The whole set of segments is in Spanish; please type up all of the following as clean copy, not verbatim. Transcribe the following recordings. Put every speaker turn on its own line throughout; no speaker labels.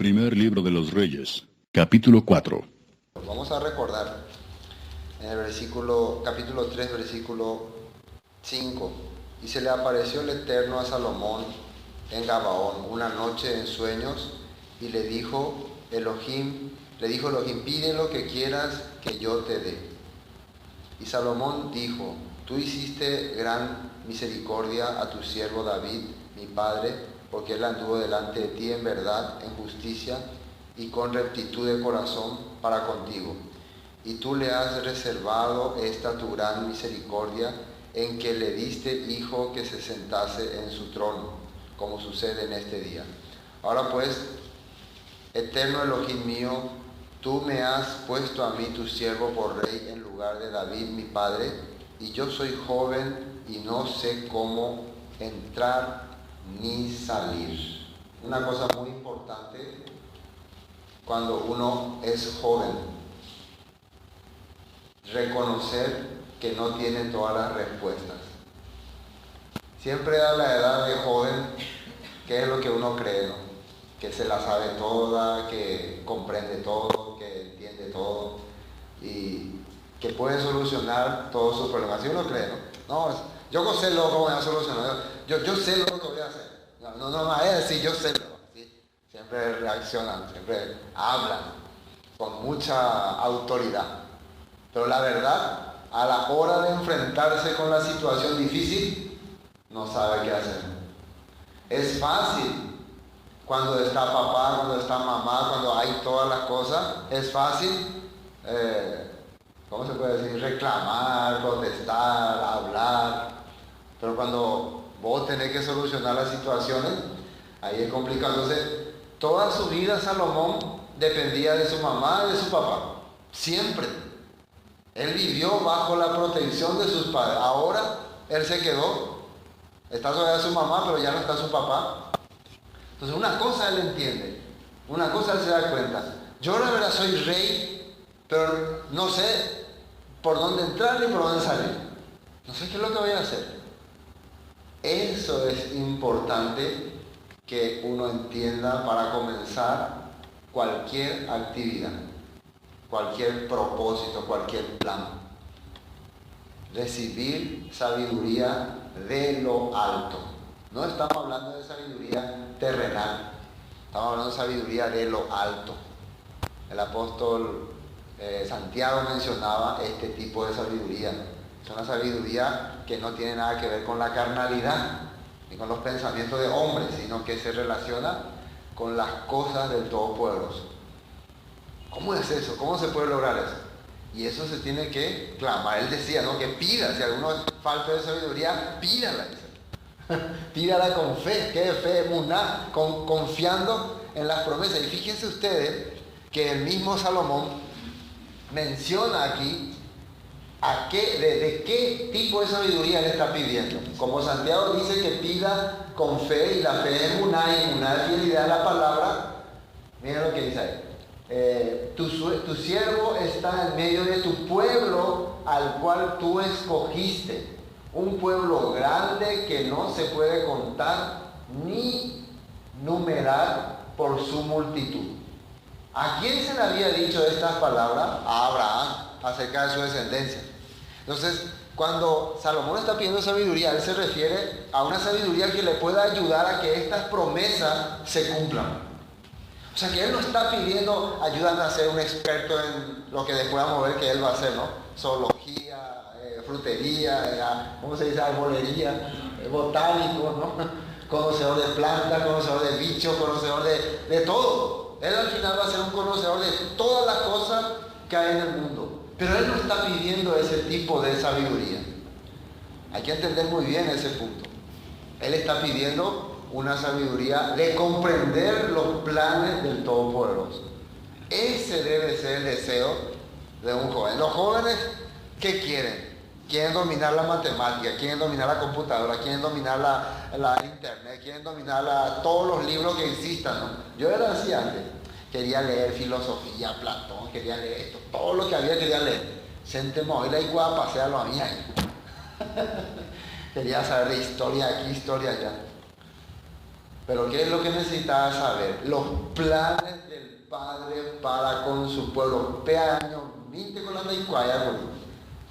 Primer libro de los Reyes, capítulo 4.
Vamos a recordar en el capítulo 3, versículo 5. Y se le apareció el Eterno a Salomón en Gabaón una noche en sueños, y le dijo Elohim, pide lo que quieras que yo te dé. Y Salomón dijo: Tú hiciste gran misericordia a tu siervo David, mi padre, porque él anduvo delante de ti en verdad, en justicia y con rectitud de corazón para contigo. Y tú le has reservado esta tu gran misericordia, en que le diste hijo que se sentase en su trono, como sucede en este día. Ahora pues, Eterno Elohim mío, tú me has puesto a mí, tu siervo, por rey en lugar de David, mi padre, y yo soy joven y no sé cómo entrar ni salir. Una cosa muy importante cuando uno es joven: reconocer que no tiene todas las respuestas. Siempre a la edad de joven, ¿qué es lo que uno cree, no? Que se la sabe toda, que comprende todo, que entiende todo y que puede solucionar todos sus problemas. ¿Sí uno cree, no? No, yo sé lo que voy a solucionar, yo sé lo que voy a hacer. No, es decir, yo sé lo, ¿sí? Siempre reaccionan, siempre hablan con mucha autoridad. Pero la verdad, a la hora de enfrentarse con la situación difícil, no sabe qué hacer. Es fácil cuando está papá, cuando está mamá, cuando hay todas las cosas, es fácil, ¿cómo se puede decir? Reclamar, protestar, hablar. Pero cuando vos tenés que solucionar las situaciones, ahí es complicado. Entonces, toda su vida Salomón dependía de su mamá y de su papá. Siempre. Él vivió bajo la protección de sus padres. Ahora él se quedó. Está todavía su mamá, pero ya no está su papá. Entonces una cosa él entiende, una cosa él se da cuenta: yo la verdad soy rey, pero no sé por dónde entrar ni por dónde salir. No sé qué es lo que voy a hacer. Eso es importante que uno entienda para comenzar cualquier actividad, cualquier propósito, cualquier plan. Recibir sabiduría de lo alto. No estamos hablando de sabiduría terrenal, estamos hablando de sabiduría de lo alto. El apóstol Santiago mencionaba este tipo de sabiduría. Es una sabiduría que no tiene nada que ver con la carnalidad ni con los pensamientos de hombres, sino que se relaciona con las cosas del Todopoderoso. ¿Cómo es eso? ¿Cómo se puede lograr eso? Y eso se tiene que clamar. Él decía, ¿no?, que pida. Si alguno falta de sabiduría, pídala. Pídala con fe. ¿Qué es fe? Muná, confiando en las promesas. Y fíjense ustedes que el mismo Salomón menciona aquí de qué tipo de sabiduría él está pidiendo. Como Santiago dice que pida con fe, y la fe es muná, y muná es fidelidad a la palabra. Miren lo que dice ahí. Tu siervo está en medio de tu pueblo al cual tú escogiste, un pueblo grande que no se puede contar ni numerar por su multitud. ¿A quién se le había dicho estas palabras? A Abraham, acerca de su descendencia. Entonces, cuando Salomón está pidiendo sabiduría, él se refiere a una sabiduría que le pueda ayudar a que estas promesas se cumplan. O sea, que él no está pidiendo ayuda a ser un experto en lo que después vamos a ver que él va a hacer, ¿no? Zoología, frutería, ¿cómo se dice? Arbolería, botánico, ¿no? Conocedor de plantas, conocedor de bichos, conocedor de todo. Él al final va a ser un conocedor de todas las cosas que hay en el mundo. Pero él no está pidiendo ese tipo de sabiduría. Hay que entender muy bien ese punto. Él está pidiendo una sabiduría de comprender los planes del Todopoderoso. Ese debe ser el deseo de un joven. Los jóvenes, ¿qué quieren? Quieren dominar la matemática, quieren dominar la computadora, quieren dominar la internet, quieren dominar todos los libros que existan, ¿no? Yo era así antes. Quería leer filosofía, Platón, quería leer esto, todo lo que había quería leer. Sentemos hoy la igual, pasearlo a mí ahí. Quería saber de historia aquí, historia allá. Pero ¿qué es lo que necesitaba saber? Los planes del Padre para con su pueblo. Peaño, minte con la meicuaya,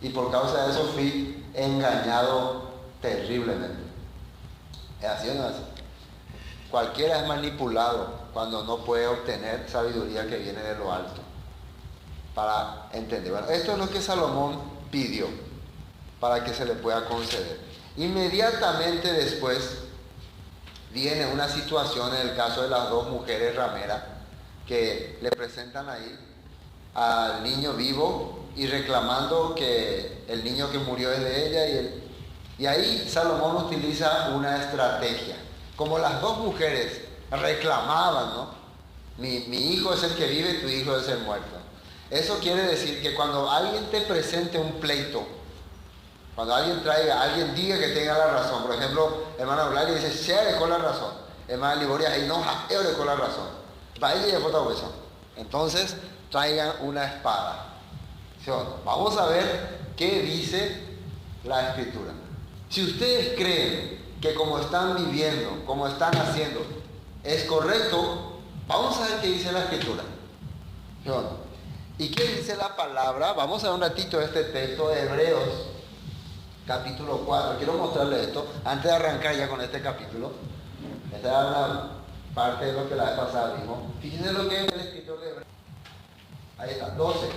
y por causa de eso fui engañado terriblemente. ¿Es así o no es así? Cualquiera es manipulado cuando no puede obtener sabiduría que viene de lo alto. Para entender. Bueno, esto es lo que Salomón pidió para que se le pueda conceder. Inmediatamente después viene una situación en el caso de las dos mujeres rameras que le presentan ahí al niño vivo y reclamando que el niño que murió es de ella y ahí Salomón utiliza una estrategia. Como las dos mujeres reclamaban, ¿no? Mi hijo es el que vive, tu hijo es el muerto. Eso quiere decir que cuando alguien te presente un pleito, cuando alguien diga que tenga la razón, por ejemplo, hermano Blanca dice, se dejó la razón, hermano Liboria, y no, él dejó la razón, para ella ya fue eso. Entonces, traigan una espada. ¿Sí o no? Vamos a ver qué dice la Escritura. Si ustedes creen que como están viviendo, como están haciendo, es correcto, vamos a ver qué dice la Escritura. ¿Sí o no? ¿Y qué dice la palabra? Vamos a ver un ratito este texto de Hebreos, capítulo 4. Quiero mostrarles esto, antes de arrancar ya con este capítulo. Esta era una parte de lo que la vez pasada vimos. Fíjense lo que es el escritor de Hebreos. Ahí está, 12.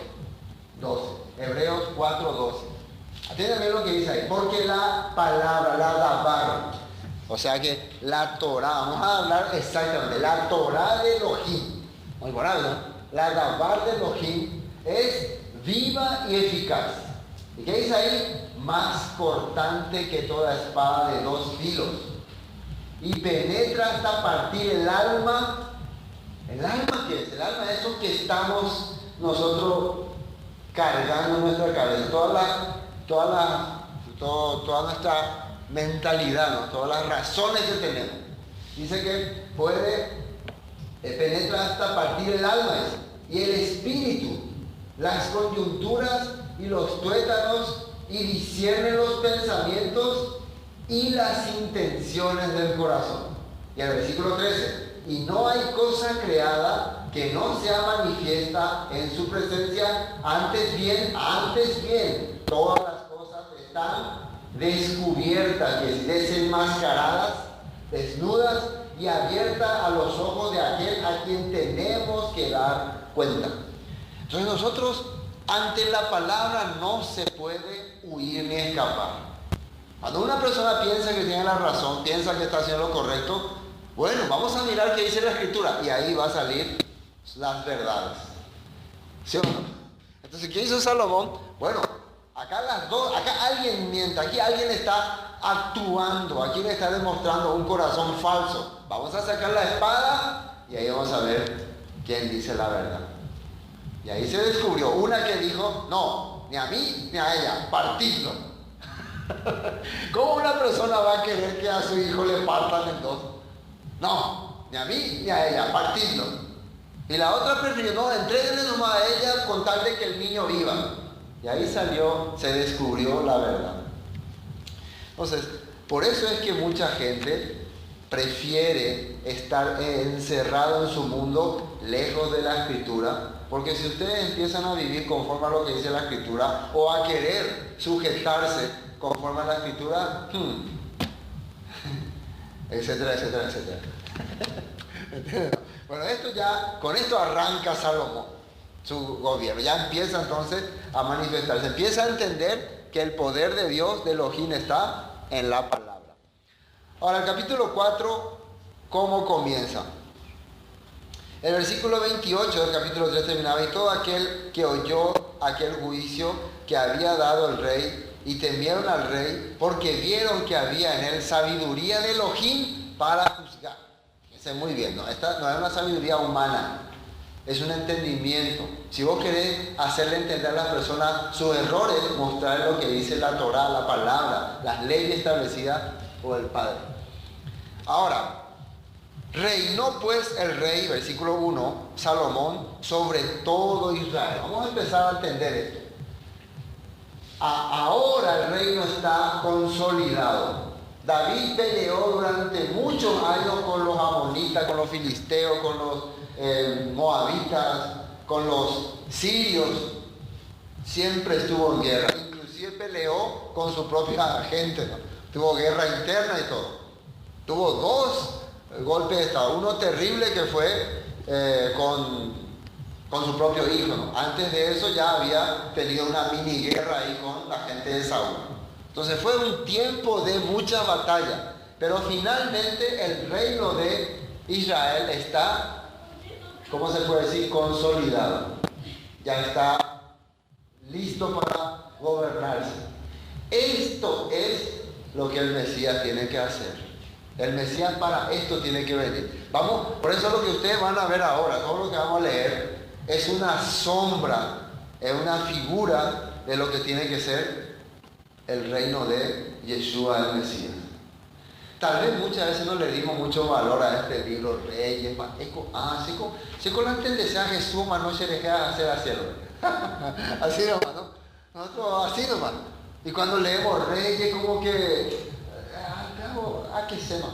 Hebreos 4, 12. Atiéndanme lo que dice ahí. Porque la palabra, la dabar, o sea que la Torah, vamos a hablar exactamente, la Torah de Elohim, muy buena, ¿no? La dabar de Elohim es viva y eficaz. ¿Y qué dice ahí? Más cortante que toda espada de dos filos. Y penetra hasta partir el alma. ¿El alma qué es? El alma es eso que estamos nosotros cargando en nuestra cabeza. Toda nuestra mentalidad, ¿no? Todas las razones que tenemos. Dice que penetra hasta partir el alma y el espíritu, las coyunturas y los tuétanos, y discierne los pensamientos y las intenciones del corazón. Y el versículo 13, y no hay cosa creada que no sea manifiesta en su presencia, antes bien, todas las cosas están descubiertas, desenmascaradas, desnudas y abiertas a los ojos de aquel a quien tenemos que dar cuenta. Entonces nosotros, ante la palabra no se puede huir ni escapar. Cuando una persona piensa que tiene la razón, piensa que está haciendo lo correcto, bueno, vamos a mirar qué dice la Escritura y ahí va a salir las verdades. ¿Sí o no? Entonces, ¿qué hizo Salomón? Bueno, acá alguien miente, aquí alguien está actuando, aquí le está demostrando un corazón falso. Vamos a sacar la espada y ahí vamos a ver quién dice la verdad. Y ahí se descubrió una que dijo, no, ni a mí ni a ella, partidlo. ¿Cómo una persona va a querer que a su hijo le partan en dos? No, ni a mí ni a ella, partidlo. Y la otra prefirió, no, entréguenle nomás a ella con tal de que el niño viva. Y ahí se descubrió la verdad. Entonces, por eso es que mucha gente prefiere estar encerrado en su mundo, lejos de la Escritura, porque si ustedes empiezan a vivir conforme a lo que dice la Escritura, o a querer sujetarse conforme a la Escritura, etcétera, etcétera, etcétera. Bueno, con esto arranca Salomón, su gobierno. Ya empieza entonces a manifestarse, empieza a entender que el poder de Dios, de Elohim, está en la palabra. Ahora, el capítulo 4, ¿cómo comienza? El versículo 28 del capítulo 3 terminaba, y todo aquel que oyó aquel juicio que había dado el rey, y temieron al rey, porque vieron que había en él sabiduría de Elohim para juzgar. Fíjense muy bien, ¿no? Esta no es una sabiduría humana, es un entendimiento. Si vos querés hacerle entender a las personas sus errores, mostrarle lo que dice la Torah, la palabra, las leyes establecidas por el Padre. Ahora, reinó pues el rey, versículo 1, Salomón, sobre todo Israel. Vamos a empezar a entender esto. Ahora el reino está consolidado. David peleó durante muchos años con los amonitas, con los filisteos, con los moabitas, con los sirios. Siempre estuvo en guerra. Inclusive peleó con su propia gente, ¿no? Tuvo guerra interna y todo. Tuvo 2 golpes de estado. Uno terrible que fue con su propio hijo, ¿no? Antes de eso ya había tenido una mini guerra ahí con la gente de Saúl. Entonces fue un tiempo de mucha batalla, pero finalmente el reino de Israel está, ¿cómo se puede decir?, consolidado. Ya está listo para gobernarse. Esto es lo que el Mesías tiene que hacer. El Mesías para esto tiene que venir. Vamos, por eso lo que ustedes van a ver ahora, todo lo que vamos a leer, es una sombra, es una figura de lo que tiene que ser el reino de Yeshua el Mesías. Tal vez muchas veces no le dimos mucho valor a este libro, Reyes, se con la tendencia a Jesús, no se deja hacer hacerlo. Así nomás, ¿no? Nosotros así nomás. Y cuando leemos Reyes, como que, ¿qué se llama?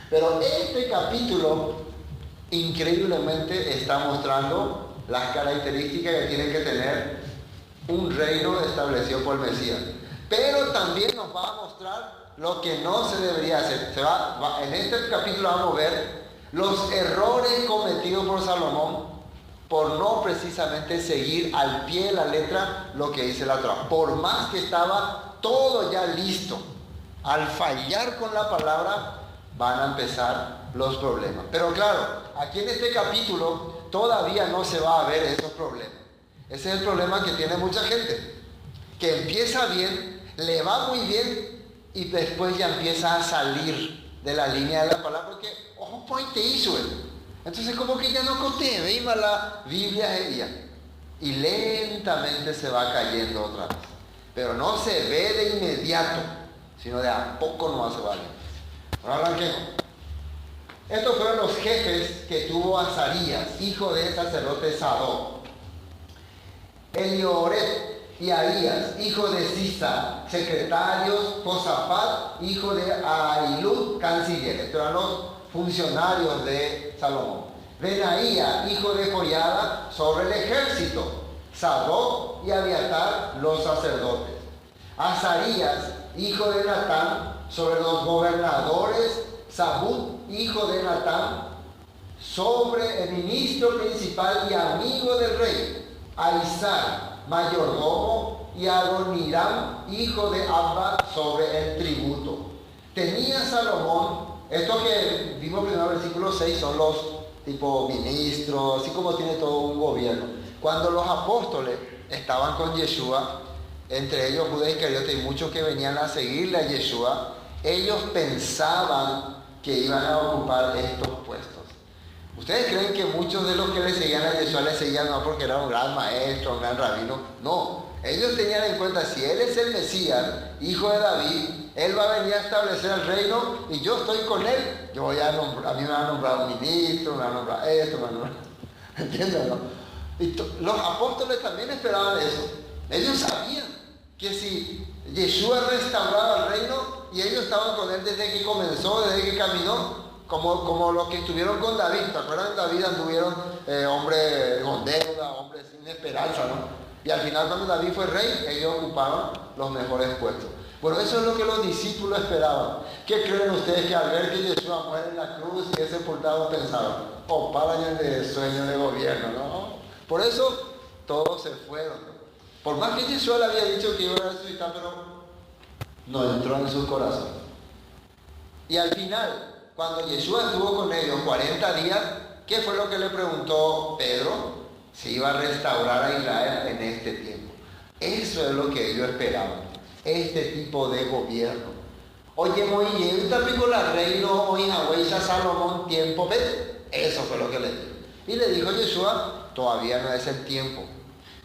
Pero este capítulo increíblemente está mostrando las características que tiene que tener un reino establecido por el Mesías. Pero también nos va a mostrar lo que no se debería hacer. En este capítulo vamos a ver los errores cometidos por Salomón por no precisamente seguir al pie de la letra lo que dice la Torá. Por más que estaba todo ya listo, al fallar con la palabra van a empezar los problemas. Pero claro, aquí en este capítulo todavía no se va a ver esos problemas. Ese es el problema que tiene mucha gente, que empieza bien, le va muy bien y después ya empieza a salir de la línea de la palabra porque, ojo, pues te hizo él. Entonces como que ya no conté, veis la Biblia ella. Y lentamente se va cayendo otra vez. Pero no se ve de inmediato, sino de a poco no se va a ver. Ahora arranquemos. Estos fueron los jefes que tuvo Azarías, hijo del sacerdote Sadoc. Elioret y Ahías, hijo de Sisa, secretarios. Josafat, hijo de Ahilud, canciller. Estos eran los funcionarios de Salomón. Benaía, hijo de Joiada, sobre el ejército. Sadoc y Abiatar, los sacerdotes. Azarías, hijo de Natán, sobre los gobernadores. Sabud, hijo de Natán, sobre el ministro principal y amigo del rey. Aizar, mayordomo, y Adoniram, hijo de Abba, sobre el tributo. Tenía Salomón, esto que vimos en el versículo 6 son los tipo ministros, así como tiene todo un gobierno. Cuando los apóstoles estaban con Yeshua, entre ellos Judas Iscariote y muchos que venían a seguirle a Yeshua, ellos pensaban que iban a ocupar estos puestos. ¿Ustedes creen que muchos de los que le seguían a Yeshua le seguían no porque era un gran maestro, un gran rabino? No, ellos tenían en cuenta, si él es el Mesías, hijo de David, él va a venir a establecer el reino y yo estoy con él. Yo voy a nombrar, a mí me van a nombrar un ministro, me van a nombrar esto, me van a nombrar... ¿Entienden, no? Y los apóstoles también esperaban eso. Ellos sabían que si Yeshua restauraba el reino y ellos estaban con él desde que comenzó, desde que caminó, como los que estuvieron con David. ¿Te acuerdan? David anduvieron hombres con deuda, hombres sin esperanza, ¿no? Y al final cuando David fue rey, ellos ocuparon los mejores puestos. Bueno, eso es lo que los discípulos esperaban. ¿Qué creen ustedes que al ver que Yeshua muere en la cruz y es sepultado pensaban? Oh, para de sueño de gobierno, ¿no? Por eso todos se fueron, ¿no? Por más que Yeshua le había dicho que iba a resucitar, pero no entró en su corazón. Y al final, cuando Yeshua estuvo con ellos 40 días, ¿qué fue lo que le preguntó Pedro? Si iba a restaurar a Israel en este tiempo. Eso es lo que ellos esperaban, este tipo de gobierno. Oye, Moisés, ¿te la reino hoy a Salomón tiempo? ¿Ves? Eso fue lo que le dijo. Y le dijo Yeshua, todavía no es el tiempo,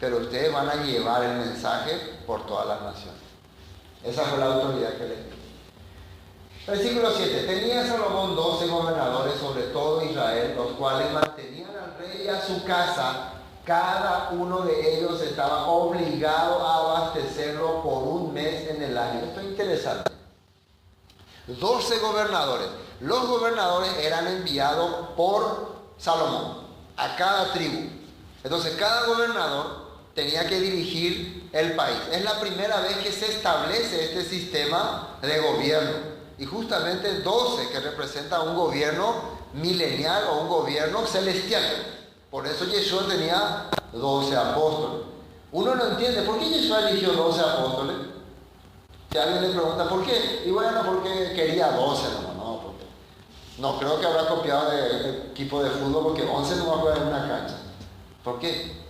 pero ustedes van a llevar el mensaje por todas las naciones. Esa fue la autoridad que le dio. Versículo 7. Tenía Salomón 12 gobernadores sobre todo Israel, los cuales mantenían al rey y a su casa Cada uno de ellos estaba obligado a abastecerlo por un mes en el año. Esto es interesante. 12 gobernadores. Los gobernadores eran enviados por Salomón a cada tribu. Entonces cada gobernador tenía que dirigir el país. Es la primera vez que se establece este sistema de gobierno. Y justamente 12, que representa un gobierno milenial o un gobierno celestial. Por eso Yeshua tenía 12 apóstoles. Uno no entiende, ¿por qué Yeshua eligió 12 apóstoles? Si alguien le pregunta, ¿por qué? Y bueno, porque quería 12, porque no creo que habrá copiado de equipo de fútbol, porque 11 no va a jugar en una cancha. ¿Por qué?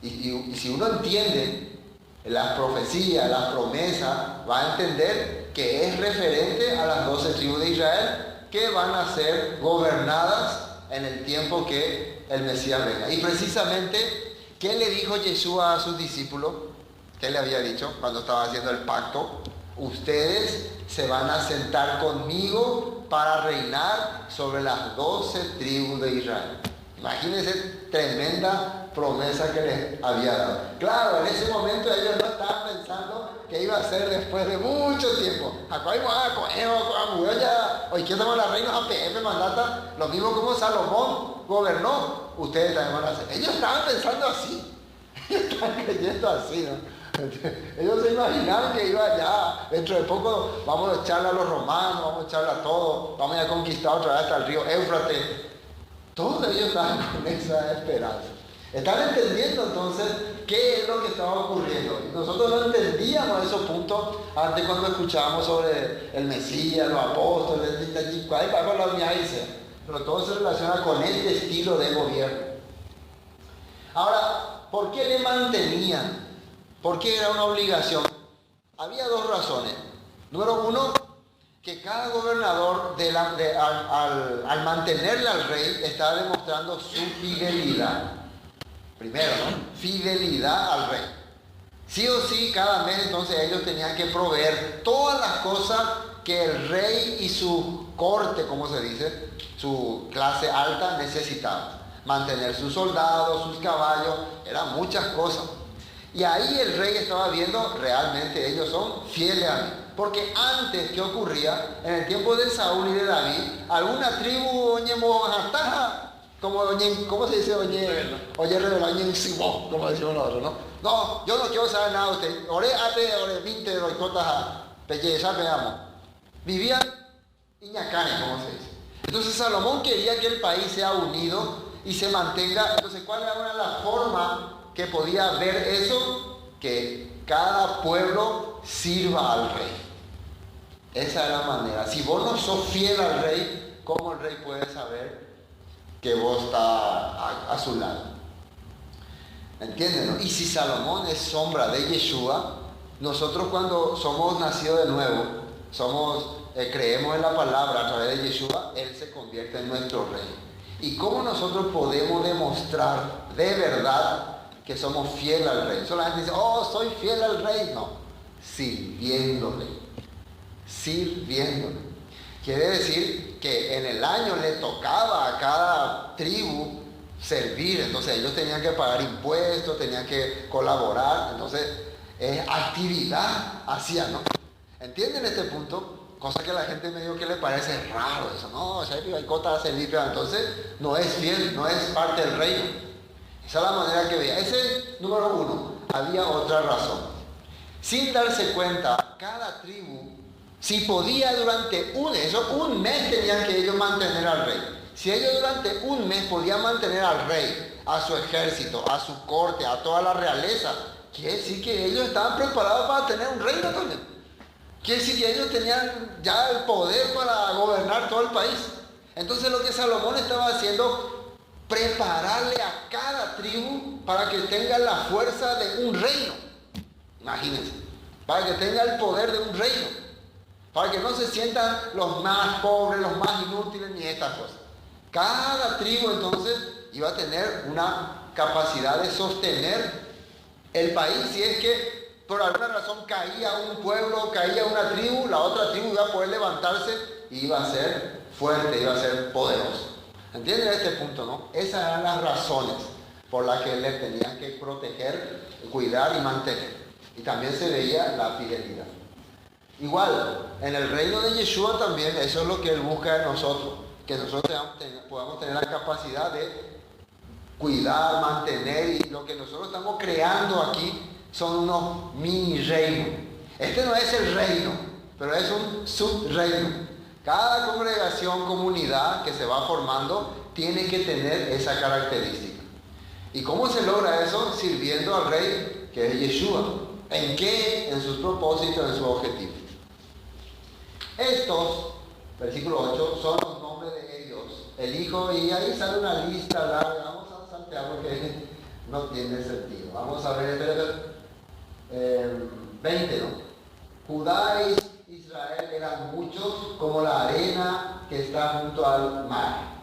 Y si uno entiende las profecías, las promesas, va a entender que es referente a las 12 tribus de Israel que van a ser gobernadas en el tiempo que el Mesías venga. Y precisamente, ¿qué le dijo Yeshua a sus discípulos? ¿Qué le había dicho cuando estaba haciendo el pacto? Ustedes se van a sentar conmigo para reinar sobre las 12 tribus de Israel. Imagínense tremenda promesa que les había dado. Claro, en ese momento ellos no estaban pensando que iba a ser después de mucho tiempo. Lo mismo como Salomón gobernó, ustedes también van a hacer. Ellos estaban pensando así. Ellos estaban creyendo así, ¿no? Ellos se imaginaban que iba ya, dentro de poco vamos a echarle a los romanos, vamos a echarle a todos, vamos a conquistar otra vez hasta el río Éufrates. Todos ellos estaban con esa esperanza. Están entendiendo entonces qué es lo que estaba ocurriendo. Y nosotros no entendíamos esos puntos antes cuando escuchábamos sobre el Mesías, los apóstoles, pero todo se relaciona con este estilo de gobierno. Ahora, ¿por qué le mantenían? ¿Por qué era una obligación? Había dos razones. Número uno, que cada gobernador al mantenerle al rey estaba demostrando su fidelidad. Primero, ¿no? Fidelidad al rey. Sí o sí, cada mes entonces ellos tenían que proveer todas las cosas que el rey y su corte, como se dice, su clase alta necesitaban. Mantener sus soldados, sus caballos, eran muchas cosas. Y ahí el rey estaba viendo, realmente ellos son fieles a mí. Porque antes, ¿qué ocurría? En el tiempo de Saúl y de David, alguna tribu, ¿cómo se dice? Oye, revela, como decimos nosotros, ¿no? No, yo no quiero saber nada de usted. Ore, 20 de cotas, belleza, veamos. Vivían iñacanes, como se dice. Entonces Salomón quería que el país sea unido y se mantenga. Entonces, ¿cuál era la forma que podía ver eso? Que cada pueblo sirva al rey. Esa era la manera. Si vos no sos fiel al rey, ¿cómo el rey puede saber que vos estás a su lado? ¿Entienden? ¿No? Y si Salomón es sombra de Yeshua, nosotros cuando somos nacidos de nuevo, creemos en la palabra a través de Yeshua, Él se convierte en nuestro rey. ¿Y cómo nosotros podemos demostrar de verdad que somos fieles al rey? Solamente dice, soy fiel al rey. No, sirviéndole. Quiere decir que en el año le tocaba a cada tribu servir. Entonces ellos tenían que pagar impuestos, tenían que colaborar. Entonces actividad hacían, ¿no? ¿Entienden este punto? Cosa que a la gente medio que le parece raro eso. No, hay cosas a servir, pero entonces no es fiel, no es parte del reino. Esa es la manera que veía. Ese es número uno. Había otra razón. Sin darse cuenta, cada tribu, si podía durante un mes tenían que ellos mantener al rey. Si ellos durante un mes podían mantener al rey, a su ejército, a su corte, a toda la realeza, quiere decir que ellos estaban preparados para tener un reino también. Quiere decir que ellos tenían ya el poder para gobernar todo el país. Entonces lo que Salomón estaba haciendo, prepararle a cada tribu para que tenga la fuerza de un reino. Imagínense, para que tenga el poder de un reino. Para que no se sientan los más pobres, los más inútiles, ni estas cosas. Cada tribu entonces iba a tener una capacidad de sostener el país. Si es que por alguna razón caía un pueblo, caía una tribu, la otra tribu iba a poder levantarse y iba a ser fuerte, iba a ser poderoso. ¿Entienden este punto, no? Esas eran las razones. por la que le tenían que proteger, cuidar y mantener. Y también se veía la fidelidad. Igual, en el reino de Yeshua también, eso es lo que Él busca de nosotros, que nosotros podamos tener la capacidad de cuidar, mantener, y lo que nosotros estamos creando aquí son unos mini reinos. Este no es el reino, pero es un subreino. Cada congregación, comunidad que se va formando tiene que tener esa característica. ¿Y cómo se logra eso? Sirviendo al Rey, que es Yeshua. ¿En qué? En sus propósitos, en sus objetivos. Estos, versículo 8, son los nombres de ellos. El Hijo, y ahí sale una lista larga. Vamos a saltear porque no tiene sentido. Vamos a ver, 20, ¿no? Judá y Israel eran muchos como la arena que está junto al mar,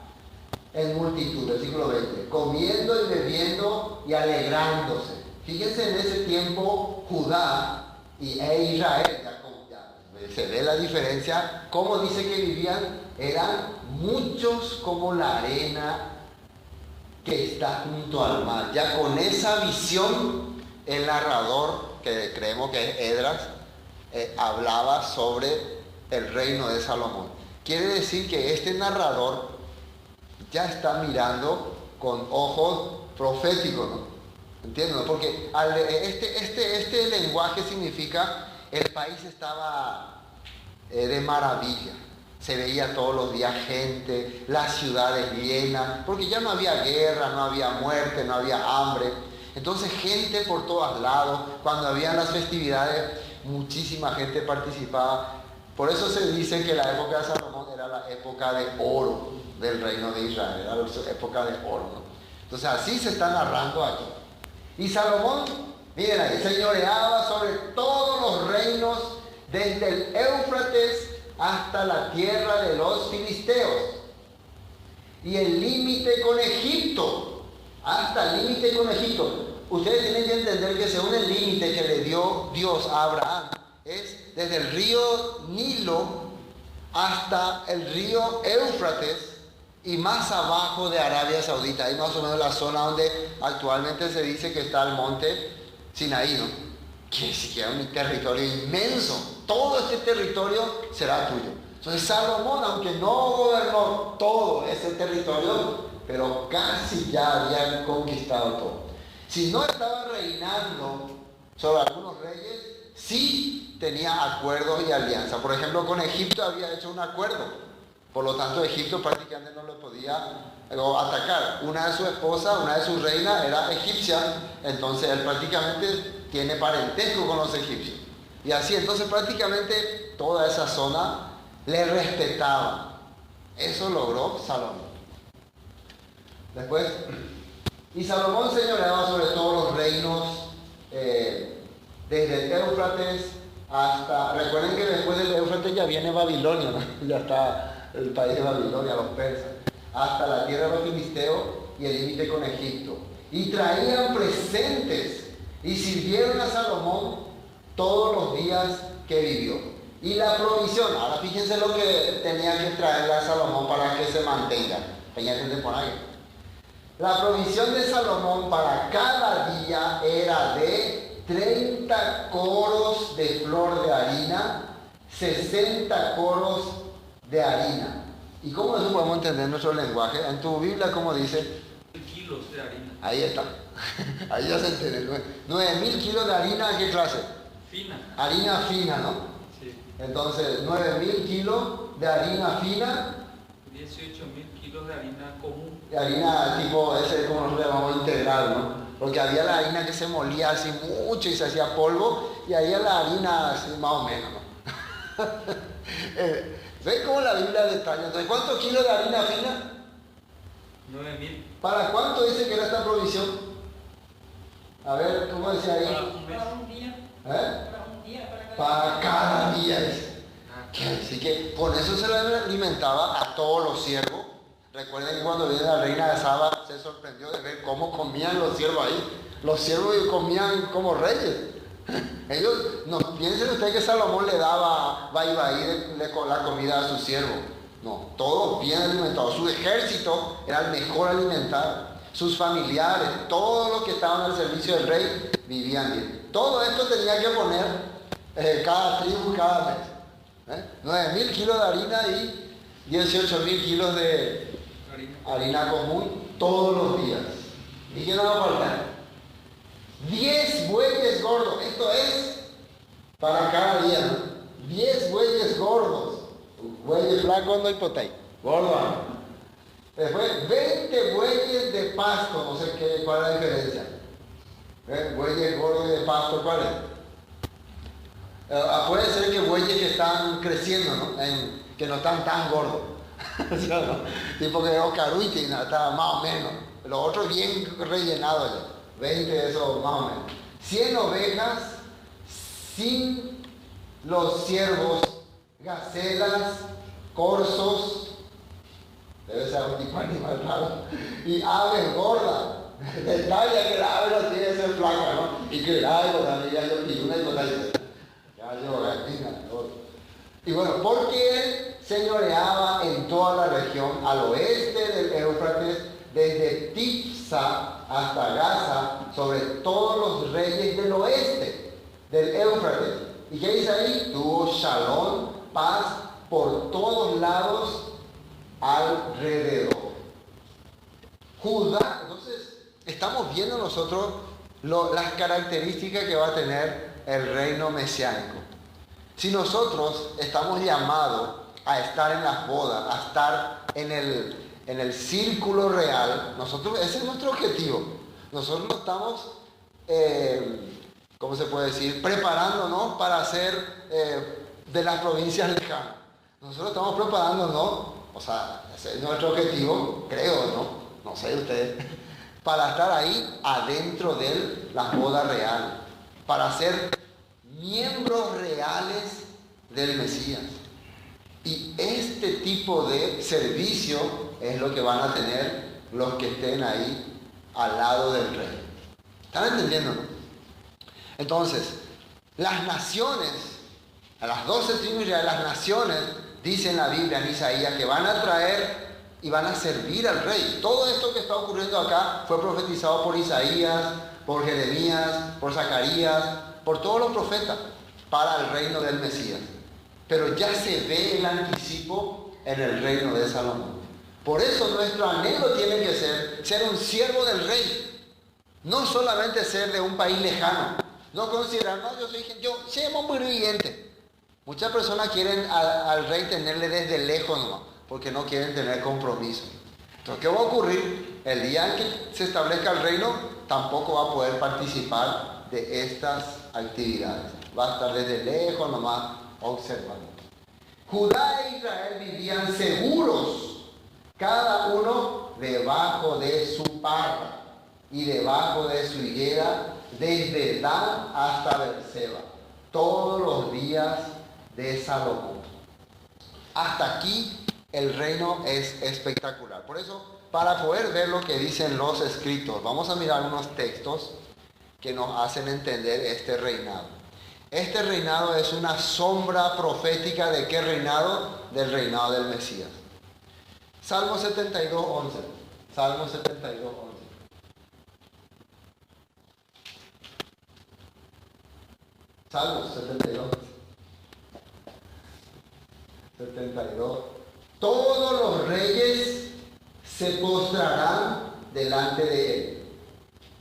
en multitud, versículo 20, comiendo y bebiendo y alegrándose. Fíjense en ese tiempo, Judá e Israel, ya se ve la diferencia, cómo dice que vivían, eran muchos como la arena que está junto al mar. Ya con esa visión, el narrador, que creemos que es Esdras, hablaba sobre el reino de Salomón. Quiere decir que este narrador ya está mirando con ojos proféticos, ¿no? ¿Entienden? Porque este lenguaje significa el país estaba de maravilla. Se veía todos los días gente, las ciudades llenas, porque ya no había guerra, no había muerte, no había hambre. Entonces gente por todos lados, cuando habían las festividades, muchísima gente participaba. Por eso se dice que la época de Salomón era la época de oro del reino de Israel, era la época de oro, ¿no? Entonces así se está narrando aquí. Y Salomón, miren ahí, señoreaba sobre todos los reinos, desde el Éufrates hasta la tierra de los filisteos. Y el límite con Egipto, hasta el límite con Egipto. Ustedes tienen que entender que según el límite que le dio Dios a Abraham, es desde el río Nilo hasta el río Éufrates y más abajo de Arabia Saudita. Ahí más o menos la zona donde actualmente se dice que está el monte Sinaí, ¿no? Que siquiera un territorio inmenso. Todo este territorio será tuyo. Entonces Salomón, aunque no gobernó todo ese territorio, pero casi ya había conquistado todo. Si no estaba reinando sobre algunos reyes, sí tenía acuerdos y alianzas. Por ejemplo, con Egipto había hecho un acuerdo. Por lo tanto, Egipto prácticamente no lo podía atacar. Una de sus esposas, una de sus reinas era egipcia, entonces él prácticamente tiene parentesco con los egipcios. Y así, entonces prácticamente toda esa zona le respetaba. Eso logró Salomón. Después, y Salomón señoreaba sobre todos los reinos, desde el Éufrates hasta, recuerden que después del Éufrates ya viene Babilonia, ¿no? Ya está el país de Babilonia, los persas, hasta la tierra de los filisteos y el límite con Egipto. Y traían presentes y sirvieron a Salomón todos los días que vivió. Y la provisión, ahora fíjense lo que tenía que traerle a Salomón para que se mantenga. Tenía que por ahí. La provisión de Salomón para cada día era de 30 coros de flor de harina, 60 coros de harina. ¿Y cómo eso podemos entender nuestro lenguaje? En tu Biblia, ¿cómo dice?
Kilos de harina.
Ahí está. Ahí ya se entiende. 9.000 kilos de harina, ¿qué clase?
Fina.
Harina fina, ¿no?
Sí.
Entonces, 9.000 kilos de harina fina.
18.000 kilos de harina común.
De harina tipo, ese como nosotros llamamos integral, ¿no? Porque había la harina que se molía así mucho y se hacía polvo, y había la harina así más o menos, ¿no? ¿Ven cómo la Biblia detalla? Entonces, ¿cuántos kilos de harina fina?
9.000.
¿Para cuánto dice que era esta provisión? A ver, ¿cómo decía ahí?
Para un día.
Para
un día.
Para cada día, dice. Así que con eso se le alimentaba a todos los siervos. Recuerden que cuando viene la reina de Saba se sorprendió de ver cómo comían los siervos ahí. Los siervos comían como reyes. Ellos, no piensen ustedes que Salomón le daba la comida a sus siervos. No, todos bien alimentados. Su ejército era el mejor alimentado. sus familiares, todos los que estaban al servicio del rey vivían bien. Todo esto tenía que poner cada tribu cada mes. 9.000 kilos de harina y 18.000 kilos de harina común todos los días. ¿Y qué no va a faltar? 10 bueyes gordos. Esto es para cada día, ¿no? 10 bueyes gordos. Bueyes flacos no hipotéis. Gordo. Después, 20 bueyes de pasto. No sé cuál es la diferencia. Bueyes gordos de pasto, ¿cuál es? Puede ser que bueyes que están creciendo, ¿no? Que no están tan gordos. ¿No? Tipo que Ocaruiti, ¿no? Está más o menos. Los otros bien rellenados ya. 20 de esos más o menos. 100 ovejas sin los ciervos, gacelas, corzos, debe ser un tipo de animal raro, y aves gordas. Detalle que la ave no tiene que ser flaca, ¿no? Y que el ave también ya yo vi una hipotética. Ya yo gallina, y bueno, porque él señoreaba en toda la región al oeste del Éufrates, desde Tifsa hasta Gaza, sobre todos los reyes del oeste del Éufrates. ¿Y qué dice ahí? Tuvo shalom, paz por todos lados alrededor. Judá, entonces estamos viendo nosotros las características que va a tener el reino mesiánico. Si nosotros estamos llamados a estar en las bodas, a estar en el círculo real, ese es nuestro objetivo. Nosotros no estamos, ¿cómo se puede decir?, preparándonos para ser de las provincias lejanas. Nosotros estamos preparándonos, o sea, ese es nuestro objetivo, creo, no sé ustedes, para estar ahí adentro de las bodas reales, para ser miembros reales del Mesías. Y este tipo de servicio es lo que van a tener los que estén ahí al lado del rey. ¿Están entendiendo? Entonces, las naciones, a las 12 tribus de las naciones, dice en la Biblia, en Isaías, que van a traer y van a servir al rey. Todo esto que está ocurriendo acá fue profetizado por Isaías, por Jeremías, por Zacarías, por todos los profetas, para el reino del Mesías. Pero ya se ve el anticipo en el reino de Salomón. Por eso nuestro anhelo tiene que ser un siervo del rey. No solamente ser de un país lejano. No considerar, no, yo soy muy viviente. Muchas personas quieren al rey tenerle desde lejos nomás, porque no quieren tener compromiso. Entonces, ¿qué va a ocurrir? El día en que se establezca el reino, tampoco va a poder participar de estas actividades. Va a estar desde lejos nomás observando. Judá e Israel vivían seguros, cada uno debajo de su parra y debajo de su higuera, desde Dan hasta Beerseba, todos los días de Salomón. Hasta aquí el reino es espectacular. Por eso, para poder ver lo que dicen los escritos, vamos a mirar unos textos que nos hacen entender este reinado. Este reinado es una sombra profética ¿de qué reinado? Del reinado del Mesías. Salmo 72:11. Salmo 72:11. Salmo 72. Todos los reyes se postrarán delante de él.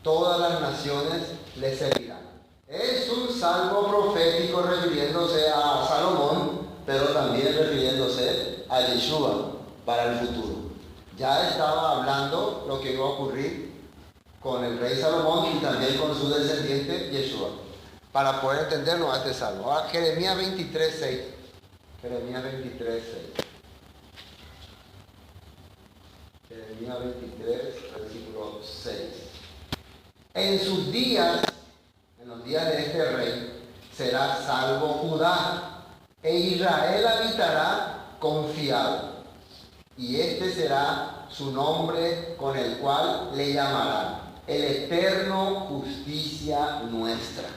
Todas las naciones le servirán. Es un salmo profético refiriéndose a Salomón, pero también refiriéndose a Yeshua para el futuro. Ya estaba hablando lo que iba a ocurrir con el rey Salomón y también con su descendiente Yeshua, para poder entenderlo a este salmo. Ahora, Jeremías 23:6. Jeremías 23:6. Jeremías 23, versículo 6. En sus días, en los días de este rey, será salvo Judá, e Israel habitará confiado. Y este será su nombre con el cual le llamarán el eterno justicia nuestra.